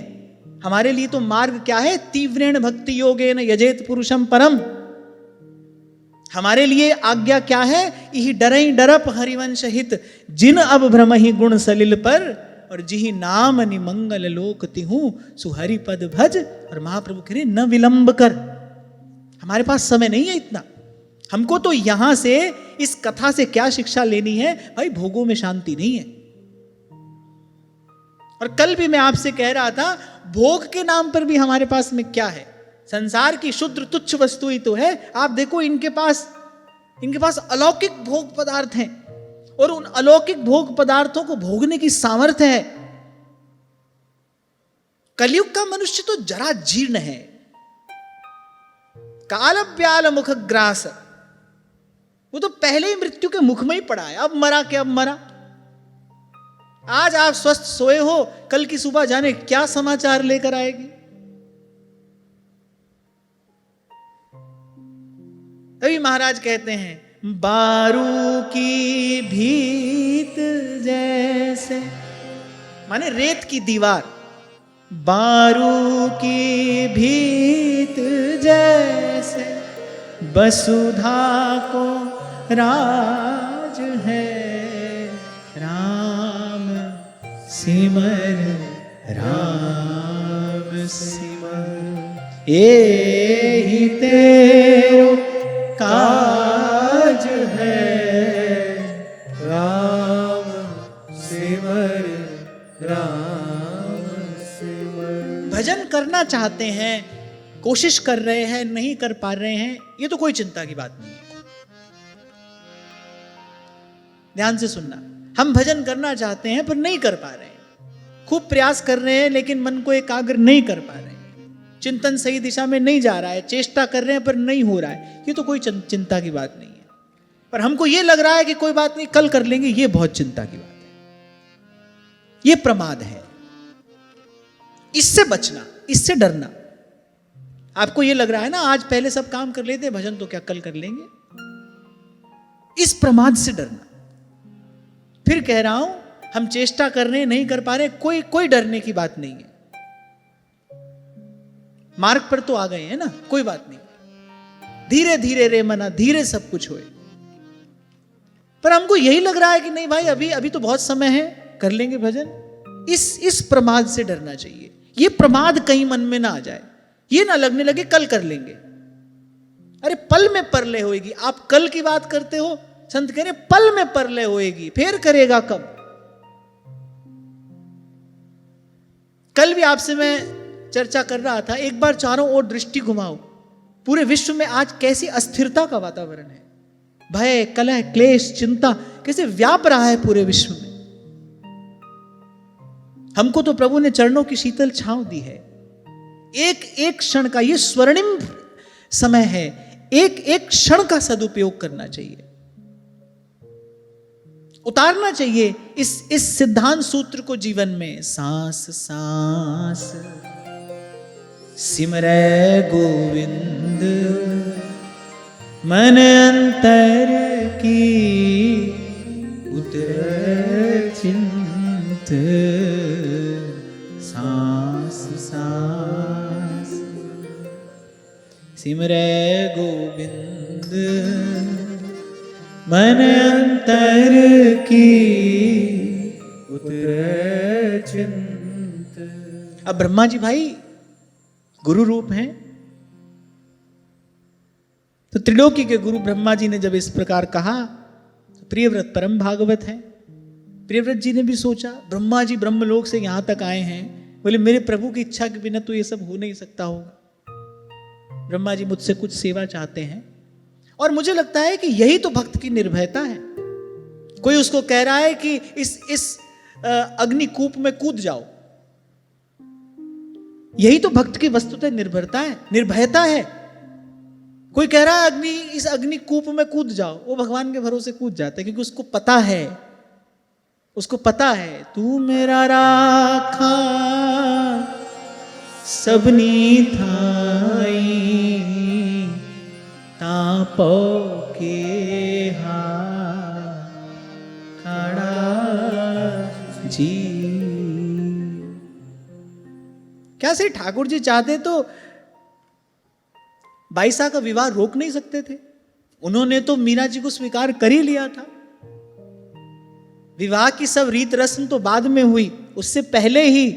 हमारे लिए तो मार्ग क्या है, तीव्रेण भक्ति योगेन यजेत पुरुषम परम। हमारे लिए आज्ञा क्या है, यही डरई डरप हरिवंश हित जिन अब भ्रम ही गुण सलिल पर, और जिही नाम निमंगल लोक तिहु सुहरि पद भज। और महाप्रभु कह रहे न विलंब कर, हमारे पास समय नहीं है इतना। हमको तो यहां से इस कथा से क्या शिक्षा लेनी है भाई, भोगों में शांति नहीं है। और कल भी मैं आपसे कह रहा था, भोग के नाम पर भी हमारे पास में क्या है, संसार की शुद्र तुच्छ वस्तु ही तो है। आप देखो इनके पास अलौकिक भोग पदार्थ हैं, और उन अलौकिक भोग पदार्थों को भोगने की सामर्थ्य है। कलयुग का मनुष्य तो जरा जीर्ण है, काल ब्याल मुख ग्रास, वो तो पहले ही मृत्यु के मुख में ही पड़ा है। अब मरा के अब मरा। आज आप स्वस्थ सोए हो, कल की सुबह जाने क्या समाचार लेकर आएगी। तभी महाराज कहते हैं बारू की भीत जैसे, माने रेत की दीवार, बारू की भीत जैसे वसुधा को राज है, राम सिमर राम सिमर, एहि तेरो काज है, राम सिमर राम सिमर। भजन करना चाहते हैं, कोशिश कर रहे हैं, नहीं कर पा रहे हैं, ये तो कोई चिंता की बात नहीं है। ध्यान से सुनना, हम भजन करना चाहते हैं पर नहीं कर पा रहे हैं, खूब प्रयास कर रहे हैं लेकिन मन को एकाग्र नहीं कर पा रहे हैं, चिंतन सही दिशा में नहीं जा रहा है, चेष्टा कर रहे हैं पर नहीं हो रहा है, ये तो कोई चिंता की बात नहीं है। पर हमको ये लग रहा है कि कोई बात नहीं, कल कर लेंगे, ये बहुत चिंता की बात है, ये प्रमाद है। इससे बचना, इससे डरना। आपको ये लग रहा है ना आज पहले सब काम कर लेते, भजन तो क्या कल कर लेंगे, इस प्रमाद से डरना। फिर कह रहा हूं, हम चेष्टा कर रहे हैं, नहीं कर पा रहे, कोई डरने की बात नहीं है। मार्ग पर तो आ गए हैं ना, कोई बात नहीं, धीरे धीरे रे मना, धीरे सब कुछ होए। पर हमको यही लग रहा है कि नहीं भाई, अभी तो बहुत समय है, कर लेंगे भजन। इस प्रमाद से डरना चाहिए। ये प्रमाद कहीं मन में ना आ जाए, ये ना लगने लगे कल कर लेंगे। अरे पल में परले होएगी। आप कल की बात करते हो, संत कह रहे पल में परले होएगी, फिर करेगा कब। कल भी आपसे मैं चर्चा कर रहा था, एक बार चारों ओर दृष्टि घुमाओ, पूरे विश्व में आज कैसी अस्थिरता का वातावरण है, भय, कलह, क्लेश, चिंता कैसे व्याप रहा है पूरे विश्व में। हमको तो प्रभु ने चरणों की शीतल छांव दी है। एक एक क्षण का ये स्वर्णिम समय है, एक एक क्षण का सदुपयोग करना चाहिए, उतारना चाहिए इस सिद्धांत सूत्र को जीवन में। सांस सांस सिमरै गोविंद, मन अंतर की उतर चिंत। सांस सांस सिमरै गोविंद, मन अंतर की उतर चिंत। अब ब्रह्मा जी भाई गुरु रूप हैं, तो त्रिलोकी के गुरु ब्रह्मा जी ने जब इस प्रकार कहा तो प्रियव्रत परम भागवत है। प्रियव्रत जी ने भी सोचा, ब्रह्मा जी ब्रह्मलोक से यहां तक आए हैं, बोले मेरे प्रभु की इच्छा के बिना तो ये सब हो नहीं सकता होगा। ब्रह्मा जी मुझसे कुछ सेवा चाहते हैं, और मुझे लगता है कि यही तो भक्त की निर्भयता है। कोई उसको कह रहा है कि इस अग्निकूप में कूद जाओ, यही तो भक्त की वस्तुतः निर्भरता है, निर्भयता है। कोई कह रहा है इस अग्निकूप में कूद जाओ, वो भगवान के भरोसे कूद जाता है, क्योंकि उसको पता है तू मेरा राखा सबनी थाई, तापो के खड़ा जी। क्या श्री ठाकुर जी चाहते तो बाईसा का विवाह रोक नहीं सकते थे? उन्होंने तो मीरा जी को स्वीकार कर ही लिया था। विवाह की सब रीत रस्म तो बाद में हुई, उससे पहले ही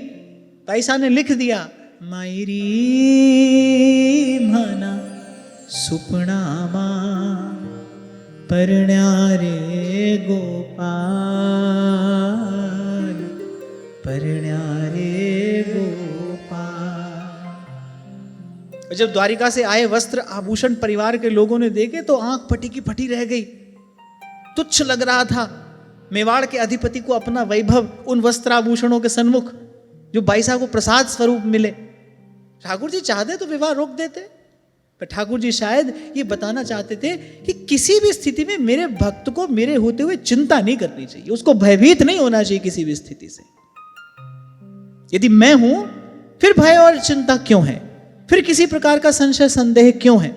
बाईसा ने लिख दिया, मायरी मना सुपना मां परण्यारे गोपाल, परण्यारे गोपाल। जब द्वारिका से आए वस्त्र आभूषण परिवार के लोगों ने देखे तो आंख फटी की फटी रह गई। तुच्छ लग रहा था मेवाड़ के अधिपति को अपना वैभव उन वस्त्राभूषणों के सन्मुख जो बाईसा को प्रसाद स्वरूप मिले। ठाकुर जी चाहते तो विवाह रोक देते, पर ठाकुर जी शायद ये बताना चाहते थे कि किसी भी स्थिति में मेरे भक्त को मेरे होते हुए चिंता नहीं करनी चाहिए, उसको भयभीत नहीं होना चाहिए किसी भी स्थिति से। यदि मैं हूं फिर भय और चिंता क्यों है, फिर किसी प्रकार का संशय संदेह क्यों है?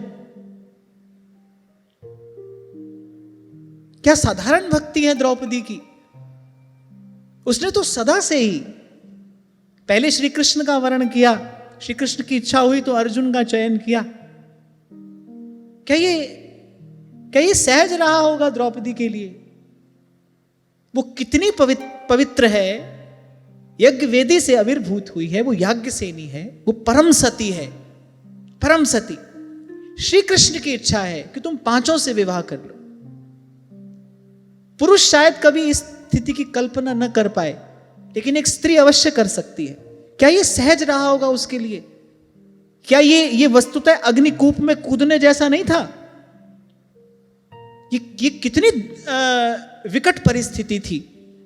क्या साधारण भक्ति है द्रौपदी की? उसने तो सदा से ही पहले श्री कृष्ण का वर्ण किया, श्री कृष्ण की इच्छा हुई तो अर्जुन का चयन किया। क्या ये सहज रहा होगा द्रौपदी के लिए? वो कितनी पवित्र है, यज्ञ वेदी से आविर्भूत हुई है, वो याज्ञसेनी है, वो परम सती है, परम सती। श्री कृष्ण की इच्छा है कि तुम पांचों से विवाह कर लो। पुरुष शायद कभी इस स्थिति की कल्पना न कर पाए, लेकिन एक स्त्री अवश्य कर सकती है। क्या ये सहज रहा होगा उसके लिए? क्या ये वस्तुतः अग्निकूप में कूदने जैसा नहीं था? ये कितनी विकट परिस्थिति थी,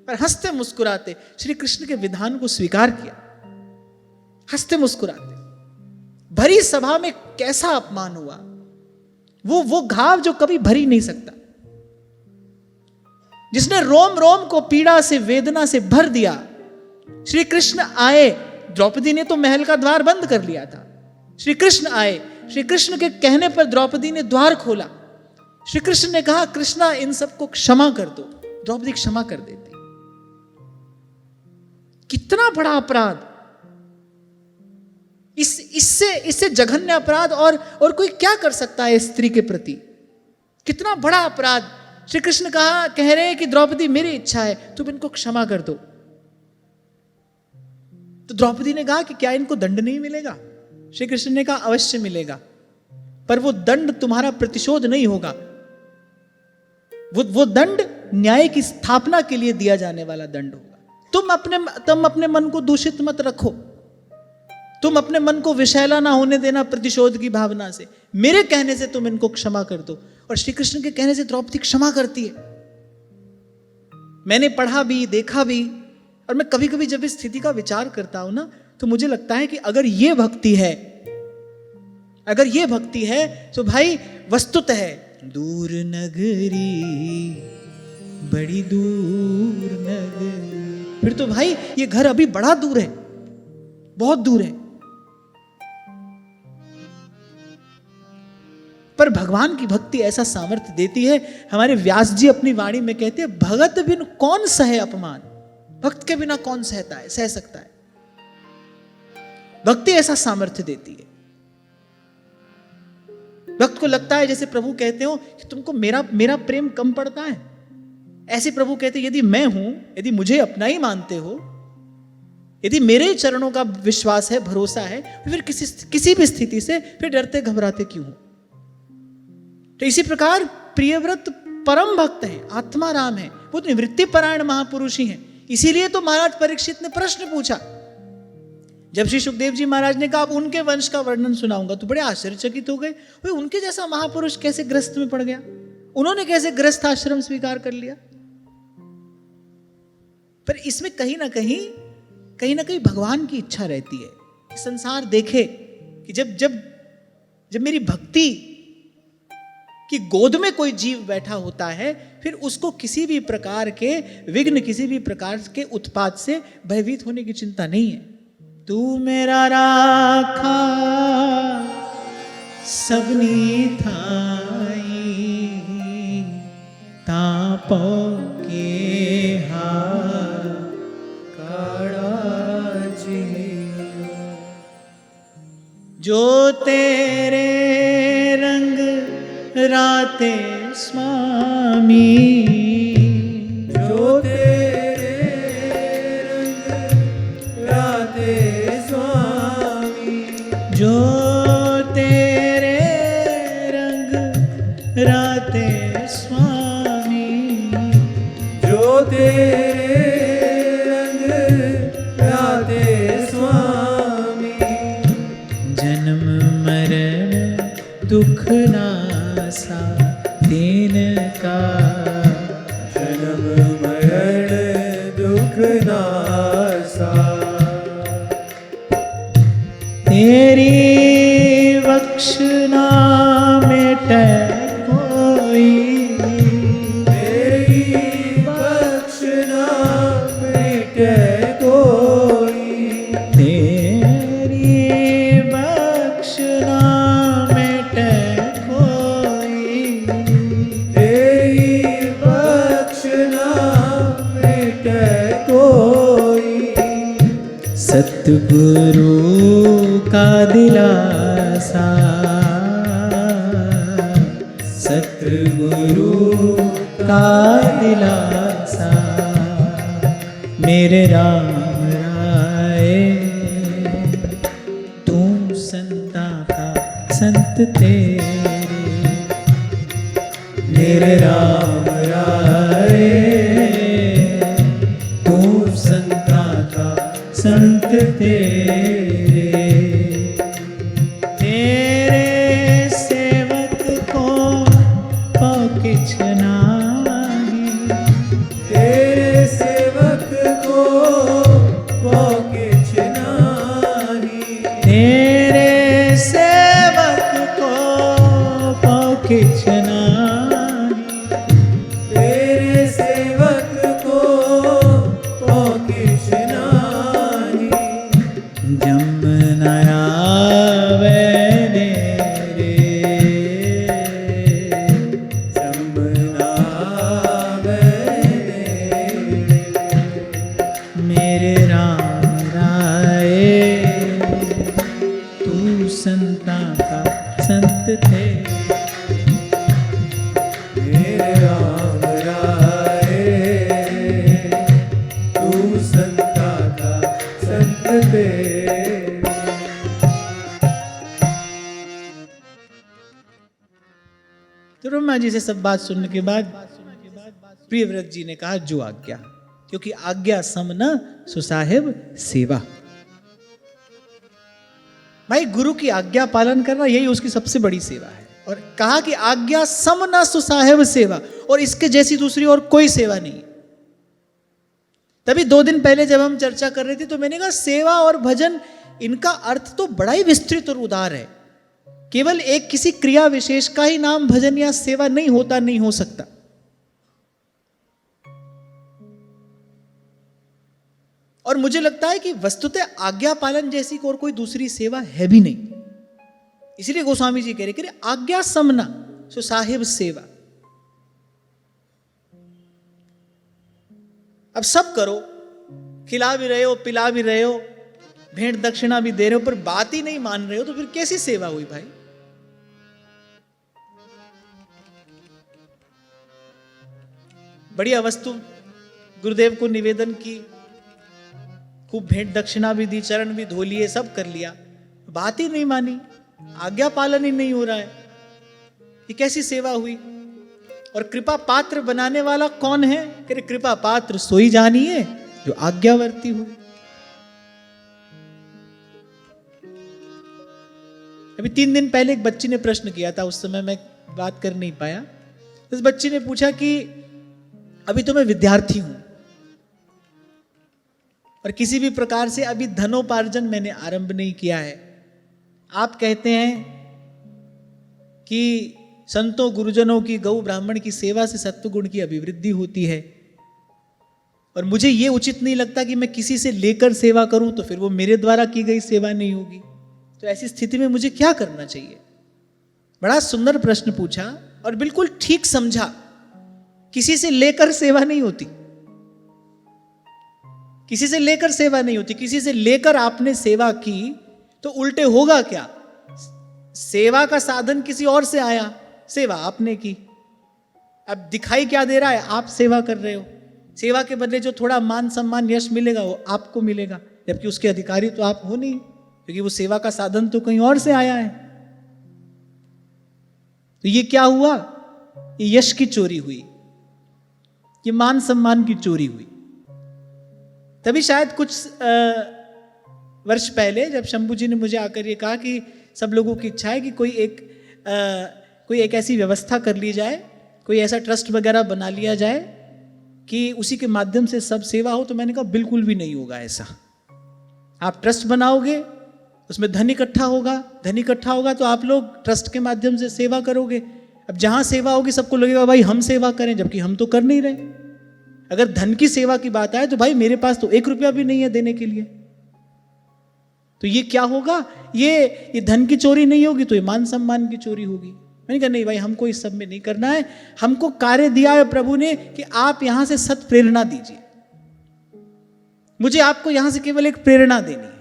पर हंसते मुस्कुराते श्री कृष्ण के विधान को स्वीकार किया। हंसते मुस्कुराते भरी सभा में कैसा अपमान हुआ, वो घाव जो कभी भरी नहीं सकता, जिसने रोम रोम को पीड़ा से वेदना से भर दिया। श्री कृष्ण आए, द्रौपदी ने तो महल का द्वार बंद कर लिया था। श्री कृष्ण आए, श्री कृष्ण के कहने पर द्रौपदी ने द्वार खोला। श्री कृष्ण ने कहा, कृष्णा इन सबको क्षमा कर दो। द्रौपदी क्षमा कर देती। कितना बड़ा अपराध! इससे जघन्य अपराध और कोई क्या कर सकता है स्त्री के प्रति? कितना बड़ा अपराध! श्री कृष्ण कह रहे हैं कि द्रौपदी मेरी इच्छा है, तुम इनको क्षमा कर दो। तो द्रौपदी ने कहा कि क्या इनको दंड नहीं मिलेगा? श्री कृष्ण ने कहा अवश्य मिलेगा, पर वो दंड तुम्हारा प्रतिशोध नहीं होगा। वो दंड न्याय की स्थापना के लिए दिया जाने वाला दंड होगा। तुम अपने मन को दूषित मत रखो, तुम अपने मन को विषैला ना होने देना प्रतिशोध की भावना से, मेरे कहने से तुम इनको क्षमा कर दो। और श्री कृष्ण के कहने से द्रौपदी क्षमा करती है। मैंने पढ़ा भी, देखा भी, और मैं कभी कभी जब इस स्थिति का विचार करता हूं ना, तो मुझे लगता है कि अगर ये भक्ति है, अगर ये भक्ति है, तो भाई वस्तुतः है दूर नगरी, बड़ी दूर नगरी, फिर तो भाई ये घर अभी बड़ा दूर है, बहुत दूर है। पर भगवान की भक्ति ऐसा सामर्थ्य देती है। हमारे व्यास जी अपनी वाणी में कहते हैं, भगत बिन कौन सहे अपमान, भक्त के बिना कौन सहता है, सह सकता है। भक्ति ऐसा सामर्थ्य देती है। भक्त को लगता है जैसे प्रभु कहते हो कि तुमको मेरा प्रेम कम पड़ता है, ऐसे प्रभु कहते यदि मैं हूं, यदि मुझे अपना ही मानते हो, यदि मेरे चरणों का विश्वास है, भरोसा है, फिर किसी भी स्थिति से फिर डरते घबराते क्यों हो। तो इसी प्रकार प्रियव्रत परम भक्त है, आत्मा राम है, वो निवृत्ति परायण महापुरुष ही है। इसीलिए तो महाराज परीक्षित ने प्रश्न पूछा, जब श्री सुखदेव जी महाराज ने कहा अब उनके वंश का वर्णन सुनाऊंगा, तो बड़े आश्चर्यचकित हो गए। उनके जैसा महापुरुष कैसे ग्रस्त में पड़ गया, उन्होंने कैसे ग्रस्त आश्रम स्वीकार कर लिया। पर इसमें कहीं ना कहीं भगवान की इच्छा रहती है कि संसार देखे कि जब मेरी भक्ति कि गोद में कोई जीव बैठा होता है, फिर उसको किसी भी प्रकार के विघ्न, किसी भी प्रकार के उत्पात से भयभीत होने की चिंता नहीं है। तू मेरा राखा सबनी थाई, तापो के हार काड़ा जी, जो तेरे रंग राते स्वामी, जो तेरे रंग राते स्वामी, जो तेरे रंग राते स्वामी, जो तेरे रंग राते स्वामी, जन्म मरण दुख नासा दीन का, जन्म मरण दुख नासा, तेरी बख्शना मिटे कोई, तेरी बख्शना मिटे कोई, तेरी बख्शना मिटे कोई, तेरी बख्शना मिटे कोई, सतगुरु का दिलासा, सतगुरु का दिलासा, मेरे राम राय तू संता का संत तेरे, मेरे राम राय तू संता का संत तेरे, तेरे सेवक को किछ नाही, तेरे सेवक को किछ नाही, तेरे सेवक को किछ नाही, तेरे सेवक को किछ नाही, जमुना आवे रे, जमुना आवे रे, मेरे राम राय तू संता का संत थे, मेरे राम राय तू संता का संत थे। तो ब्रह्मा जी से सब बात सुनने के बाद प्रियव्रत जी ने कहा जो आज्ञा, क्योंकि आज्ञा सम न सुसाहिब सेवा। भाई गुरु की आज्ञा पालन करना यही उसकी सबसे बड़ी सेवा है। और कहा कि आज्ञा सम न सुसाहेब सेवा, और इसके जैसी दूसरी और कोई सेवा नहीं। तभी 2 दिन पहले जब हम चर्चा कर रहे थे तो मैंने कहा सेवा और भजन इनका अर्थ तो बड़ा ही विस्तृत और उदार है। केवल एक किसी क्रिया विशेष का ही नाम भजन या सेवा नहीं होता, नहीं हो सकता। और मुझे लगता है कि वस्तुतः आज्ञा पालन जैसी और कोई दूसरी सेवा है भी नहीं। इसलिए गोस्वामी जी कह रहे कि आज्ञा समना सो साहिब सेवा। अब सब करो, खिला भी रहे हो, पिला भी रहे हो, भेंट दक्षिणा भी दे रहे हो, पर बात ही नहीं मान रहे हो, तो फिर कैसी सेवा हुई भाई? बढ़िया वस्तु गुरुदेव को निवेदन की, खूब भेंट दक्षिणा भी दी, चरण भी धो लिए, सब कर लिया, बात ही नहीं मानी, आज्ञा पालन ही नहीं हो रहा है, ये कैसी सेवा हुई? और कृपा पात्र बनाने वाला कौन है? कि कृपा पात्र सोई जानिए जो आज्ञावर्ती हुए। अभी 3 दिन पहले एक बच्ची ने प्रश्न किया था, उस समय मैं बात कर नहीं पाया। उस बच्ची ने पूछा कि अभी तो मैं विद्यार्थी हूं और किसी भी प्रकार से अभी धनोपार्जन मैंने आरंभ नहीं किया है। आप कहते हैं कि संतों गुरुजनों की, गौ ब्राह्मण की सेवा से सत्वगुण की अभिवृद्धि होती है, और मुझे यह उचित नहीं लगता कि मैं किसी से लेकर सेवा करूं, तो फिर वो मेरे द्वारा की गई सेवा नहीं होगी। तो ऐसी स्थिति में मुझे क्या करना चाहिए? बड़ा सुंदर प्रश्न पूछा और बिल्कुल ठीक समझा। किसी से लेकर सेवा नहीं होती, किसी से लेकर सेवा नहीं होती। किसी से लेकर आपने सेवा की तो उल्टे होगा क्या? सेवा का साधन किसी और से आया, सेवा आपने की। अब दिखाई क्या दे रहा है? आप सेवा कर रहे हो। सेवा के बदले जो थोड़ा मान सम्मान यश मिलेगा वो आपको मिलेगा, जबकि उसके अधिकारी तो आप हो नहीं, क्योंकि वो सेवा का साधन तो कहीं और से आया है। तो ये क्या हुआ? ये यश की चोरी हुई, ये मान सम्मान की चोरी हुई। तभी शायद कुछ वर्ष पहले जब शंभू जी ने मुझे आकर ये कहा कि सब लोगों की इच्छा है कि कोई एक ऐसी व्यवस्था कर ली जाए, कोई ऐसा ट्रस्ट वगैरह बना लिया जाए कि उसी के माध्यम से सब सेवा हो। तो मैंने कहा बिल्कुल भी नहीं होगा ऐसा। आप ट्रस्ट बनाओगे, उसमें धन इकट्ठा होगा, धन इकट्ठा होगा तो आप लोग ट्रस्ट के माध्यम से सेवा करोगे। अब जहां सेवा होगी सबको लगेगा भाई हम सेवा करें, जबकि हम तो कर नहीं रहे। अगर धन की सेवा की बात आए तो भाई मेरे पास तो 1 रुपया भी नहीं है देने के लिए। तो ये क्या होगा? ये धन की चोरी नहीं होगी तो ये मान सम्मान की चोरी होगी। मैंने कहा नहीं भाई, हमको इस सब में नहीं करना है। हमको कार्य दिया है प्रभु ने कि आप यहां से सत प्रेरणा दीजिए। मुझे आपको यहां से केवल एक प्रेरणा देनी है,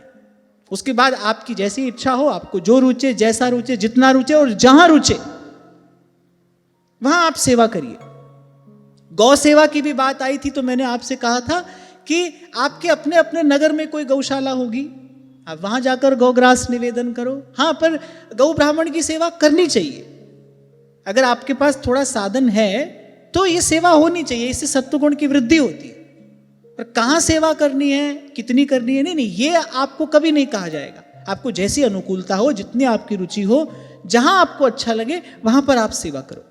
उसके बाद आपकी जैसी इच्छा हो, आपको जो रुचे, जैसा रुचे, जितना रुचे और जहां रुचे वहां आप सेवा करिए। गौ सेवा की भी बात आई थी तो मैंने आपसे कहा था कि आपके अपने अपने नगर में कोई गौशाला होगी, आप वहां जाकर गौग्रास निवेदन करो। हाँ, पर गौ ब्राह्मण की सेवा करनी चाहिए। अगर आपके पास थोड़ा साधन है तो ये सेवा होनी चाहिए, इससे सत्वगुण की वृद्धि होती है। पर कहाँ सेवा करनी है, कितनी करनी है, नहीं, ये आपको कभी नहीं कहा जाएगा। आपको जैसी अनुकूलता हो, जितनी आपकी रुचि हो, जहां आपको अच्छा लगे वहां पर आप सेवा करो।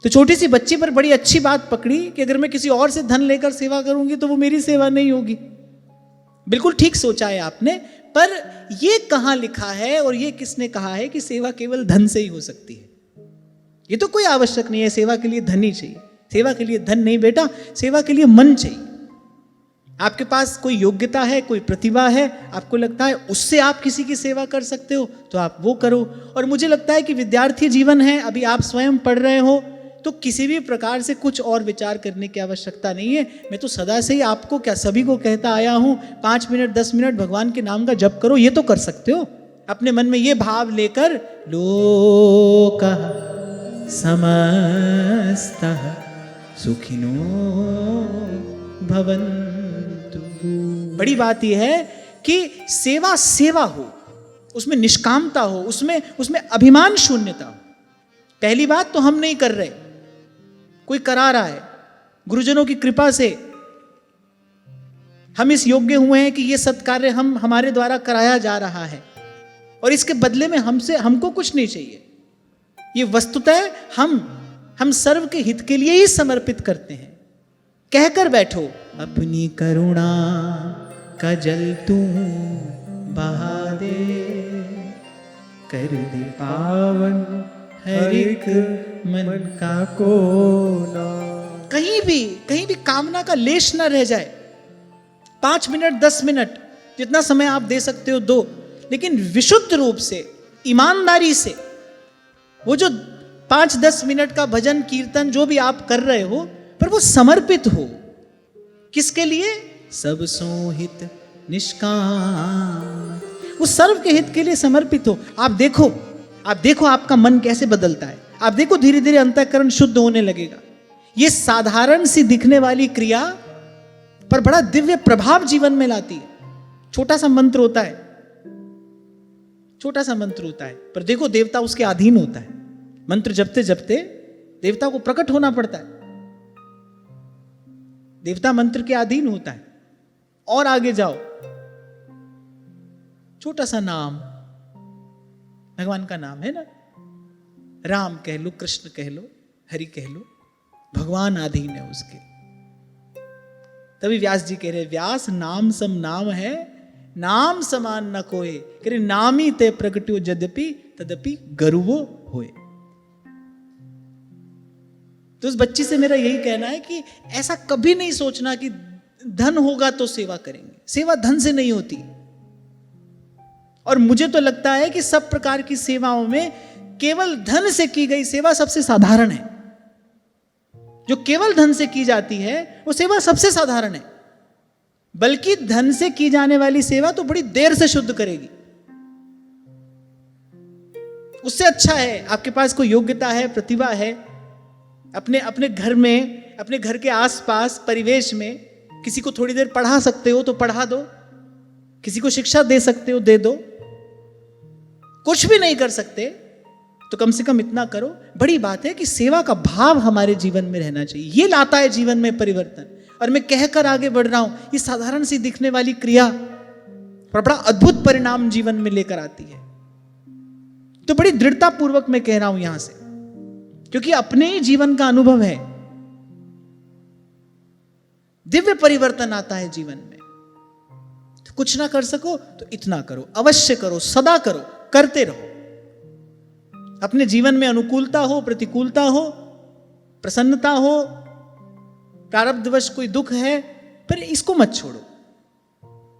तो छोटी सी बच्ची पर बड़ी अच्छी बात पकड़ी कि अगर मैं किसी और से धन लेकर सेवा करूंगी तो वो मेरी सेवा नहीं होगी। बिल्कुल ठीक सोचा है आपने, पर यह कहां लिखा है और यह किसने कहा है कि सेवा केवल धन से ही हो सकती है? यह तो कोई आवश्यक नहीं है, सेवा के लिए धन ही चाहिए। सेवा के लिए धन नहीं बेटा, सेवा के लिए मन चाहिए। आपके पास कोई योग्यता है, कोई प्रतिभा है, आपको लगता है उससे आप किसी की सेवा कर सकते हो तो आप वो करो। और मुझे लगता है कि विद्यार्थी जीवन है, अभी आप स्वयं पढ़ रहे हो, तो किसी भी प्रकार से कुछ और विचार करने की आवश्यकता नहीं है। मैं तो सदा से ही आपको क्या सभी को कहता आया हूं, 5 मिनट 10 मिनट भगवान के नाम का जप करो। ये तो कर सकते हो अपने मन में ये भाव लेकर, लोकः समस्तः सुखिनो भवन्तु। बड़ी बात यह है कि सेवा सेवा हो, उसमें निष्कामता हो, उसमें अभिमान शून्यता हो। पहली बात तो हम नहीं कर रहे, कोई करा रहा है गुरुजनों की कृपा से। हम इस योग्य हुए हैं कि ये सत्कार्य हमारे द्वारा कराया जा रहा है और इसके बदले में हमको कुछ नहीं चाहिए। ये वस्तुतः हम सर्व के हित के लिए ही समर्पित करते हैं। कहकर बैठो, अपनी करुणा का जल तू बहा दे, कर दे पावन हर एक मन का कोना। कहीं भी कामना का लेश न रह जाए। 5 मिनट 10 मिनट जितना समय आप दे सकते हो दो, लेकिन विशुद्ध रूप से, ईमानदारी से वो जो 5-10 मिनट का भजन कीर्तन जो भी आप कर रहे हो, पर वो समर्पित हो। किसके लिए? सब सोहित निष्काम, वो सर्व के हित के लिए समर्पित हो। आप देखो आपका मन कैसे बदलता है। आप देखो धीरे धीरे अंतःकरण शुद्ध होने लगेगा। ये साधारण सी दिखने वाली क्रिया पर बड़ा दिव्य प्रभाव जीवन में लाती है। छोटा सा मंत्र होता है, पर देखो देवता उसके अधीन होता है। मंत्र जपते जपते देवता को प्रकट होना पड़ता है, देवता मंत्र के अधीन होता है। और आगे जाओ, छोटा सा नाम, भगवान का नाम है ना, राम कह लो, कृष्ण कह लो, हरि कह लो, भगवान अधीन है उसके। तभी व्यास जी कह रहे, व्यास नाम सम नाम है, नाम समान न कोय, कह रहे नामी ते प्रगट्यो यद्यपि तदपि गर्वो होए। तो उस बच्ची से मेरा यही कहना है कि ऐसा कभी नहीं सोचना कि धन होगा तो सेवा करेंगे। सेवा धन से नहीं होती। और मुझे तो लगता है कि सब प्रकार की सेवाओं में केवल धन से की गई सेवा सबसे साधारण है। जो केवल धन से की जाती है वो सेवा सबसे साधारण है। बल्कि धन से की जाने वाली सेवा तो बड़ी देर से शुद्ध करेगी। उससे अच्छा है आपके पास कोई योग्यता है, प्रतिभा है, अपने घर में, अपने घर के आसपास परिवेश में किसी को थोड़ी देर पढ़ा सकते हो तो पढ़ा दो, किसी को शिक्षा दे सकते हो दे दो। कुछ भी नहीं कर सकते तो कम से कम इतना करो। बड़ी बात है कि सेवा का भाव हमारे जीवन में रहना चाहिए। ये लाता है जीवन में परिवर्तन। और मैं कहकर आगे बढ़ रहा हूं, ये साधारण सी दिखने वाली क्रिया पर बड़ा अद्भुत परिणाम जीवन में लेकर आती है। तो बड़ी दृढ़ता पूर्वक मैं कह रहा हूं यहां से, क्योंकि अपने ही जीवन का अनुभव है। दिव्य परिवर्तन आता है जीवन में। तो कुछ ना कर सको तो इतना करो, अवश्य करो, सदा करो, करते रहो। अपने जीवन में अनुकूलता हो, प्रतिकूलता हो, प्रसन्नता हो, प्रारब्धवश कोई दुख है, पर इसको मत छोड़ो।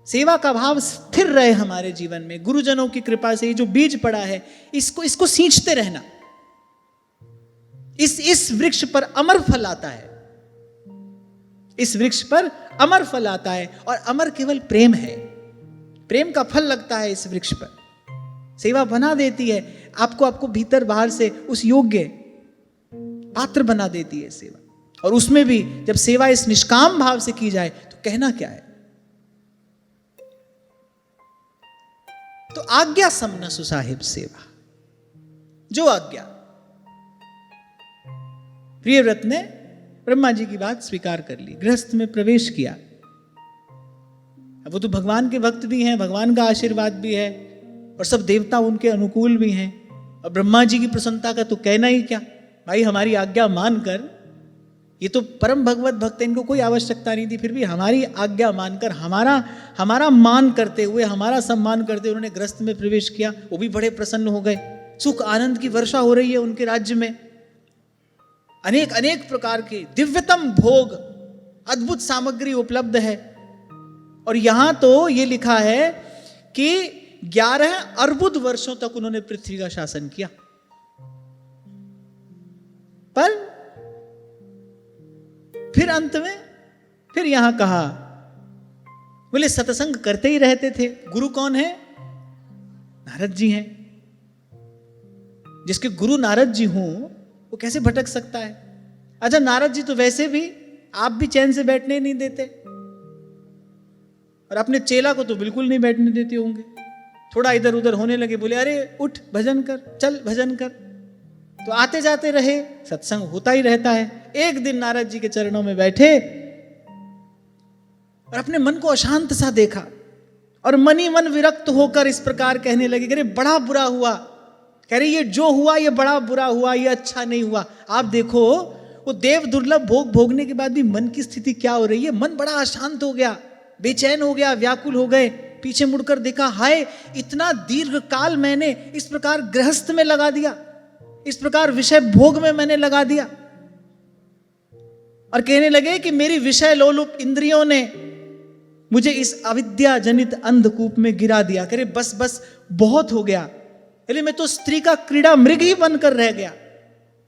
सेवा का भाव स्थिर रहे हमारे जीवन में। गुरुजनों की कृपा से ये जो बीज पड़ा है, इसको सींचते रहना। इस वृक्ष पर अमर फल आता है। इस वृक्ष पर अमर फल आता है, और अमर केवल प्रेम है। प्रेम का फल लगता है इस वृक्ष पर। सेवा बना देती है आपको भीतर बाहर से उस योग्य पात्र बना देती है सेवा। और उसमें भी जब सेवा इस निष्काम भाव से की जाए तो कहना क्या है। तो आज्ञा समन सुसाहिब सेवा, जो आज्ञा। प्रियव्रत ने ब्रह्मा जी की बात स्वीकार कर ली, गृहस्थ में प्रवेश किया। अब वो तो भगवान के भक्त भी हैं, भगवान का आशीर्वाद भी है, और सब देवता उनके अनुकूल भी हैं। और ब्रह्मा जी की प्रसन्नता का तो कहना ही क्या। भाई हमारी आज्ञा मानकर, ये तो परम भगवत भक्त हैं, इनको कोई आवश्यकता नहीं थी, फिर भी हमारी आज्ञा मानकर, हमारा मान करते हुए, हमारा सम्मान करते हुए उन्होंने गृहस्थ में प्रवेश किया। वो भी बड़े प्रसन्न हो गए। सुख आनंद की वर्षा हो रही है उनके राज्य में। अनेक प्रकार के दिव्यतम भोग, अद्भुत सामग्री उपलब्ध है। और यहां तो ये लिखा है कि 11 अर्बुद वर्षों तक उन्होंने पृथ्वी का शासन किया। पर फिर अंत में फिर यहां कहा, बोले सत्संग करते ही रहते थे। गुरु कौन है? नारद जी हैं। जिसके गुरु नारद जी हों वो कैसे भटक सकता है। अच्छा, नारद जी तो वैसे भी आप भी चैन से बैठने नहीं देते, और अपने चेला को तो बिल्कुल नहीं बैठने देते होंगे। थोड़ा इधर उधर होने लगे, बोले अरे उठ भजन कर, चल भजन कर। तो आते जाते रहे, सत्संग होता ही रहता है। एक दिन नारद जी के चरणों में बैठे और अपने मन को अशांत सा देखा और मन ही मन विरक्त होकर इस प्रकार कहने लगे, कह रहे बड़ा बुरा हुआ, कह रहे ये जो हुआ ये बड़ा बुरा हुआ, ये अच्छा नहीं हुआ। आप देखो वो देव दुर्लभ भोग भोगने के बाद भी मन की स्थिति क्या हो रही है, मन बड़ा अशांत हो गया, बेचैन हो गया, व्याकुल हो गए। पीछे मुड़कर देखा, हाय इतना दीर्घ काल मैंने इस प्रकार गृहस्थ में लगा दिया, इस प्रकार विषय भोग में मैंने लगा दिया। और कहने लगे कि मेरी विषय लोलुप इंद्रियों ने मुझे इस अविद्या जनित अंधकूप में गिरा दिया। कह रहे बस बस बहुत हो गया, अरे मैं तो स्त्री का क्रीड़ा मृग ही बनकर रह गया।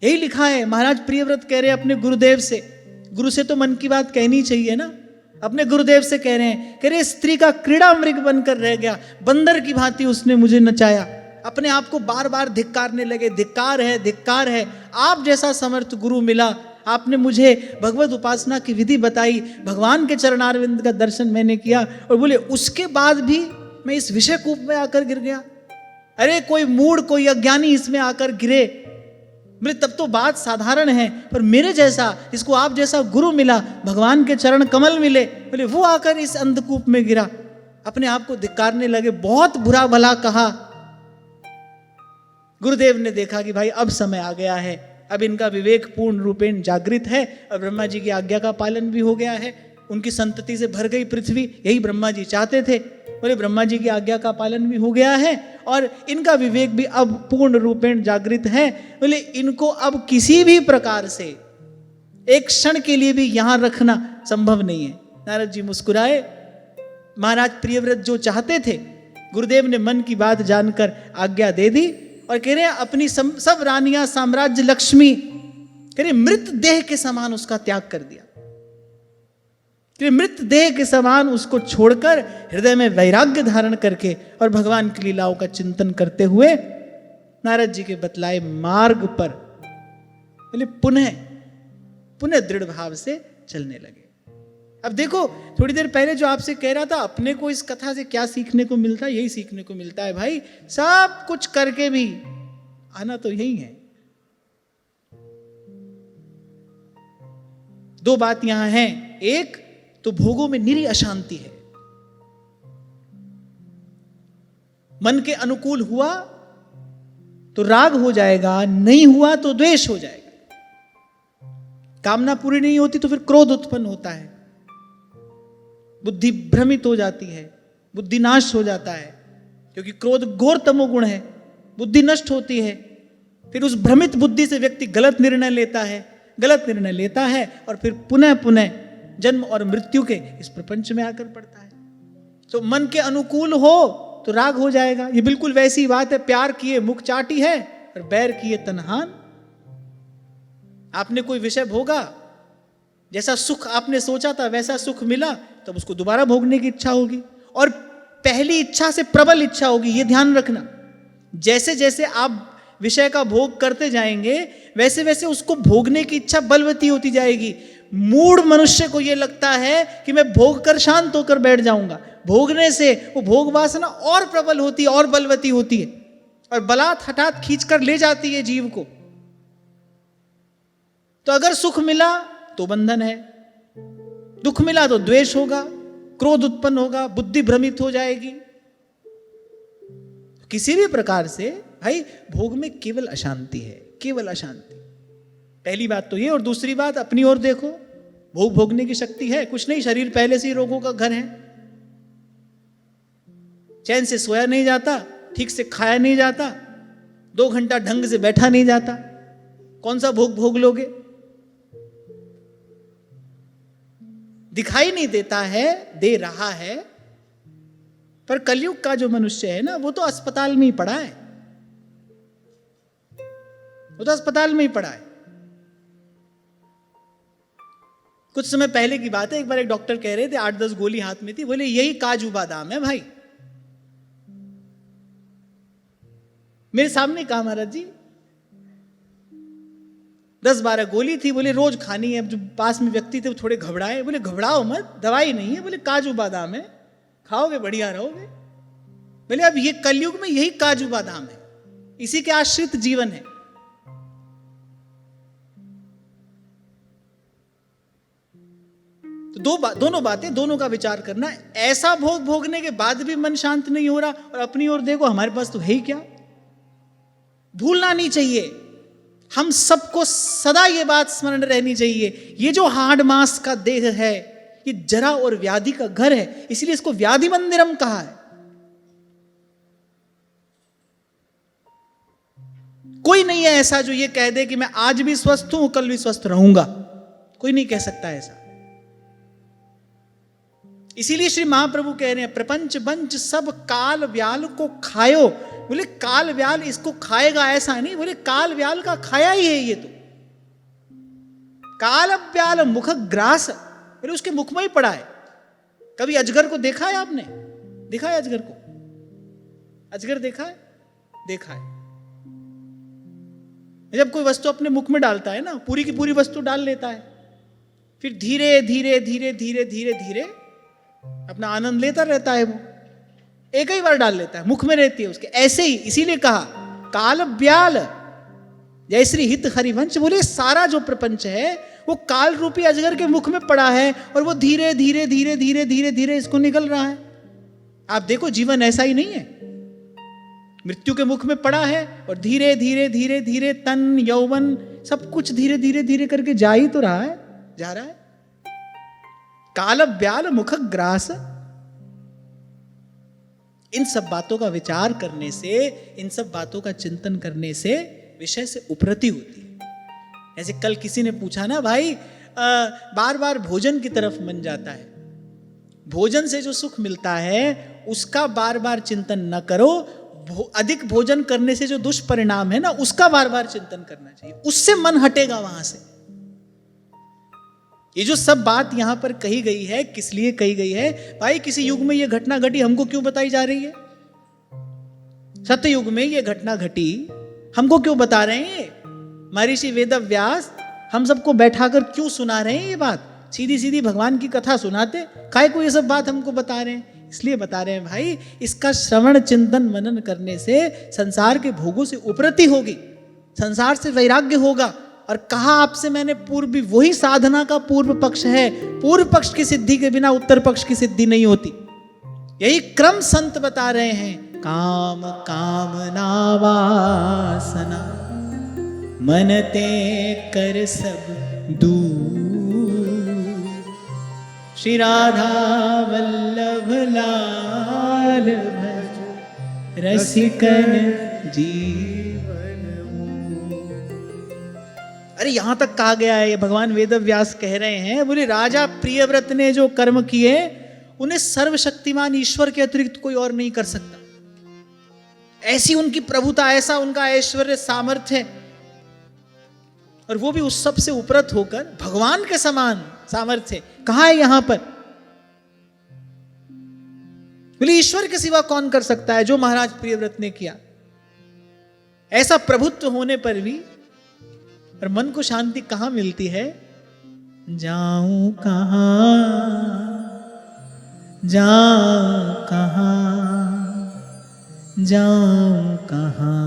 यही लिखा है। महाराज प्रियव्रत कह रहे अपने गुरुदेव से, गुरु से तो मन की बात कहनी चाहिए ना, अपने गुरुदेव से कह रहे हैं, कह रहे स्त्री का क्रीड़ा मृग बनकर रह गया, बंदर की भांति उसने मुझे नचाया। अपने आप को बार बार धिक्कारने लगे, धिक्कार है धिक्कार है। आप जैसा समर्थ गुरु मिला, आपने मुझे भगवत उपासना की विधि बताई, भगवान के चरणारविंद का दर्शन मैंने किया, और बोले उसके बाद भी मैं इस विषय कूप में आकर गिर गया। अरे कोई मूढ़ कोई अज्ञानी इसमें आकर गिरे, बोले तब तो बात साधारण है, पर मेरे जैसा, जिसको आप जैसा गुरु मिला, भगवान के चरण कमल मिले, बोले वो आकर इस अंधकूप में गिरा। अपने आप को धिक्कारने लगे, बहुत बुरा भला कहा। गुरुदेव ने देखा कि भाई अब समय आ गया है, अब इनका विवेक पूर्ण रूपेण जागृत है, और ब्रह्मा जी की आज्ञा का पालन भी हो गया है, उनकी संतति से भर गई पृथ्वी, यही ब्रह्मा जी चाहते थे। बोले ब्रह्मा जी की आज्ञा का पालन भी हो गया है और इनका विवेक भी अब पूर्ण रूपेण जागृत है। बोले इनको अब किसी भी प्रकार से एक क्षण के लिए भी यहां रखना संभव नहीं है। नारद जी मुस्कुराए। महाराज प्रियव्रत जो चाहते थे, गुरुदेव ने मन की बात जानकर आज्ञा दे दी, और कह रहे हैं अपनी सब रानियां, साम्राज्य, लक्ष्मी, कह रहे मृत देह के समान उसका त्याग कर दिया। मृत देह के समान उसको छोड़कर हृदय में वैराग्य धारण करके और भगवान की लीलाओं का चिंतन करते हुए नारद जी के बतलाए मार्ग पर बोले पुनः दृढ़ भाव से चलने लगे। अब देखो, थोड़ी देर पहले जो आपसे कह रहा था, अपने को इस कथा से क्या सीखने को मिलता है, यही सीखने को मिलता है भाई, सब कुछ करके भी आना तो यही है। दो बात यहां है, एक तो भोगों में निरी अशांति है, मन के अनुकूल हुआ तो राग हो जाएगा, नहीं हुआ तो द्वेष हो जाएगा, कामना पूरी नहीं होती तो फिर क्रोध उत्पन्न होता है, बुद्धि भ्रमित हो जाती है, बुद्धि नाश हो जाता है, क्योंकि क्रोध घोर तमोगुण है, बुद्धि नष्ट होती है। फिर उस भ्रमित बुद्धि से व्यक्ति गलत निर्णय लेता है और फिर पुनः जन्म और मृत्यु के इस प्रपंच में आकर पड़ता है। तो मन के अनुकूल हो तो राग हो जाएगा। ये बिल्कुल वैसी बात है, प्यार किए मुख चाटी है और बैर किए तनहान। आपने कोई विषय भोगा, जैसा सुख आपने सोचा था वैसा सुख मिला, तब उसको दोबारा भोगने की इच्छा होगी, और पहली इच्छा से प्रबल इच्छा होगी। ये ध्यान रखना, जैसे जैसे आप विषय का भोग करते जाएंगे वैसे वैसे उसको भोगने की इच्छा बलवती होती जाएगी। मूढ़ मनुष्य को यह लगता है कि मैं भोग कर शांत होकर बैठ जाऊंगा, भोगने से वो भोग वासना और प्रबल होती है और बलवती होती है, और बलात् हठात खींच कर ले जाती है जीव को। तो अगर सुख मिला तो बंधन है, दुख मिला तो द्वेष होगा, क्रोध उत्पन्न होगा, बुद्धि भ्रमित हो जाएगी। किसी भी प्रकार से भाई भोग में केवल अशांति है, केवल अशांति। पहली बात तो ये, और दूसरी बात अपनी ओर देखो, भोग भोगने की शक्ति है कुछ नहीं, शरीर पहले से ही रोगों का घर है, चैन से सोया नहीं जाता, ठीक से खाया नहीं जाता, 2 घंटा ढंग से बैठा नहीं जाता, कौन सा भोग भोग लोगे? दिखाई नहीं देता है, दे रहा है, पर कलयुग का जो मनुष्य है ना, वो तो अस्पताल में ही पड़ा है, वो तो अस्पताल में ही पड़ा है। कुछ समय पहले की बात है, एक बार एक डॉक्टर कह रहे थे, 8-10 गोली हाथ में थी, बोले यही काजू बादाम है भाई। मेरे सामने कहा महाराज जी 10-12 गोली थी, बोले रोज खानी है। जो पास में व्यक्ति थे वो थोड़े घबराए, बोले घबराओ मत, दवाई नहीं है, बोले काजू बादाम है, खाओगे बढ़िया रहोगे। बोले अब ये कलयुग में यही काजू बादाम है, इसी के आश्रित जीवन है। तो दोनों बातें, दोनों का विचार करना। ऐसा भोग भोगने के बाद भी मन शांत नहीं हो रहा, और अपनी ओर देखो हमारे पास तो है ही क्या। भूलना नहीं चाहिए, हम सबको सदा ये बात स्मरण रहनी चाहिए, ये जो हाड़ मांस का देह है ये जरा और व्याधि का घर है, इसलिए इसको व्याधि मंदिरम कहा है। कोई नहीं है ऐसा जो ये कह दे कि मैं आज भी स्वस्थ हूं कल भी स्वस्थ रहूंगा, कोई नहीं कह सकता ऐसा। इसीलिए श्री महाप्रभु कह रहे हैं प्रपंच बंच सब काल व्याल को खायो। बोले काल व्याल इसको खाएगा ऐसा नहीं, बोले काल व्याल का खाया ही है ये तो। काल व्याल मुख ग्रास, बोले उसके मुख में ही पड़ा है। कभी अजगर को देखा है आपने? देखा है अजगर को? अजगर देखा है? देखा है। जब कोई वस्तु अपने मुख में डालता है ना, पूरी की पूरी वस्तु डाल लेता है, फिर धीरे धीरे धीरे धीरे धीरे धीरे अपना आनंद लेता रहता है। वो एक ही बार डाल लेता है, मुख में रहती है उसके। ऐसे ही इसीलिए कहा काल व्याल, जय श्री हित हरिवंश। बोले सारा जो प्रपंच है वो काल रूपी अजगर के मुख में पड़ा है, और वो धीरे धीरे धीरे धीरे धीरे धीरे इसको निकल रहा है। आप देखो जीवन ऐसा ही नहीं है, मृत्यु के मुख में पड़ा है, और धीरे धीरे धीरे धीरे तन यौवन सब कुछ धीरे धीरे धीरे करके जा ही तो रहा है, जा रहा है। काल व्याल मुख ग्रास। इन सब बातों का विचार करने से, इन सब बातों का चिंतन करने से विषय से उपरति होती है। जैसे कल किसी ने पूछा ना, भाई बार बार भोजन की तरफ मन जाता है, भोजन से जो सुख मिलता है उसका बार बार चिंतन न करो, अधिक भोजन करने से जो दुष्परिणाम है ना उसका बार बार चिंतन करना चाहिए, उससे मन हटेगा वहां से। ये जो सब बात यहां पर कही गई है, किस लिए कही गई है? भाई किसी युग में ये घटना घटी, हमको क्यों बताई जा रही है? सत्य युग में ये घटना घटी, हमको क्यों बता रहे हैं? महर्षि वेदव्यास हम सबको बैठाकर क्यों सुना रहे हैं ये बात? सीधी सीधी भगवान की कथा सुनाते, काहे को ये सब बात हमको बता रहे हैं? इसलिए बता रहे हैं भाई, इसका श्रवण चिंतन मनन करने से संसार के भोगों से उपरति होगी, संसार से वैराग्य होगा। और कहा आपसे मैंने पूर्व भी, वही साधना का पूर्व पक्ष है। पूर्व पक्ष की सिद्धि के बिना उत्तर पक्ष की सिद्धि नहीं होती। यही क्रम संत बता रहे हैं। काम कामना वासना मनते कर सब दूर, श्री राधा वल्लभ लाल भज रसिकन जीवन। अरे यहां तक कहा गया है, ये भगवान वेदव्यास कह रहे हैं, बोले राजा प्रियव्रत ने जो कर्म किए उन्हें सर्वशक्तिमान ईश्वर के अतिरिक्त कोई और नहीं कर सकता। ऐसी उनकी प्रभुता, ऐसा उनका ऐश्वर्य सामर्थ्य, और वो भी उस सब से उपरत होकर भगवान के समान सामर्थ्य कहां है यहां पर? बोले ईश्वर के सिवा कौन कर सकता है जो महाराज प्रियव्रत ने किया। ऐसा प्रभुत्व होने पर भी और मन को शांति कहां मिलती है? जाऊं कहां, जाऊं कहां, जाऊं कहां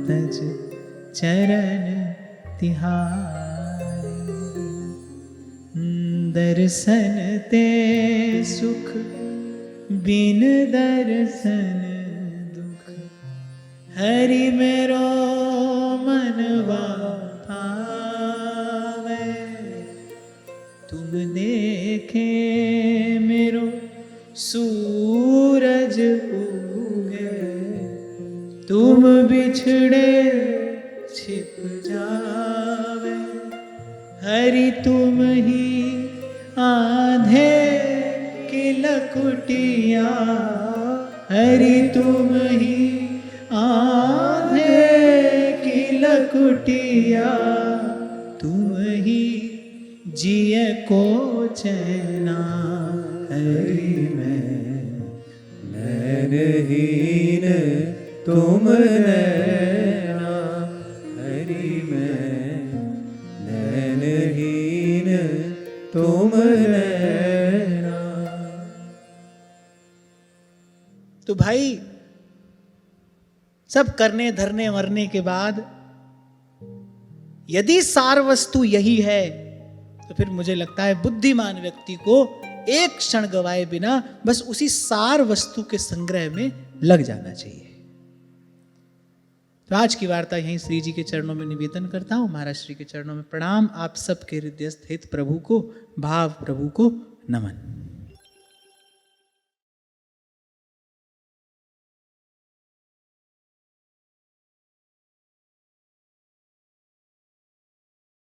तज चरण तिहारे। दर्शन ते सुख बिन दर्शन दुख, हरि मेरो मनवा पावे। तुम देखे मेरो सूरज उगे, तुम बिछड़े छिप जावे। हरि तुम ही आंधे की लकुटिया, हरि तुम ही आंधे की लकुटिया। तुम ही जिए को चैना, हरि नैनहीन तुम नैना, हरि नैनहीन तुम नैना। तो भाई सब करने धरने मरने के बाद यदि सार वस्तु यही है, तो फिर मुझे लगता है बुद्धिमान व्यक्ति को एक क्षण गवाए बिना बस उसी सार वस्तु के संग्रह में लग जाना चाहिए। तो आज की वार्ता यहीं श्री जी के चरणों में निवेदन करता हूं। महाराज श्री के चरणों में प्रणाम। आप सबके हृदयस्थ हित प्रभु को, भाव प्रभु को नमन।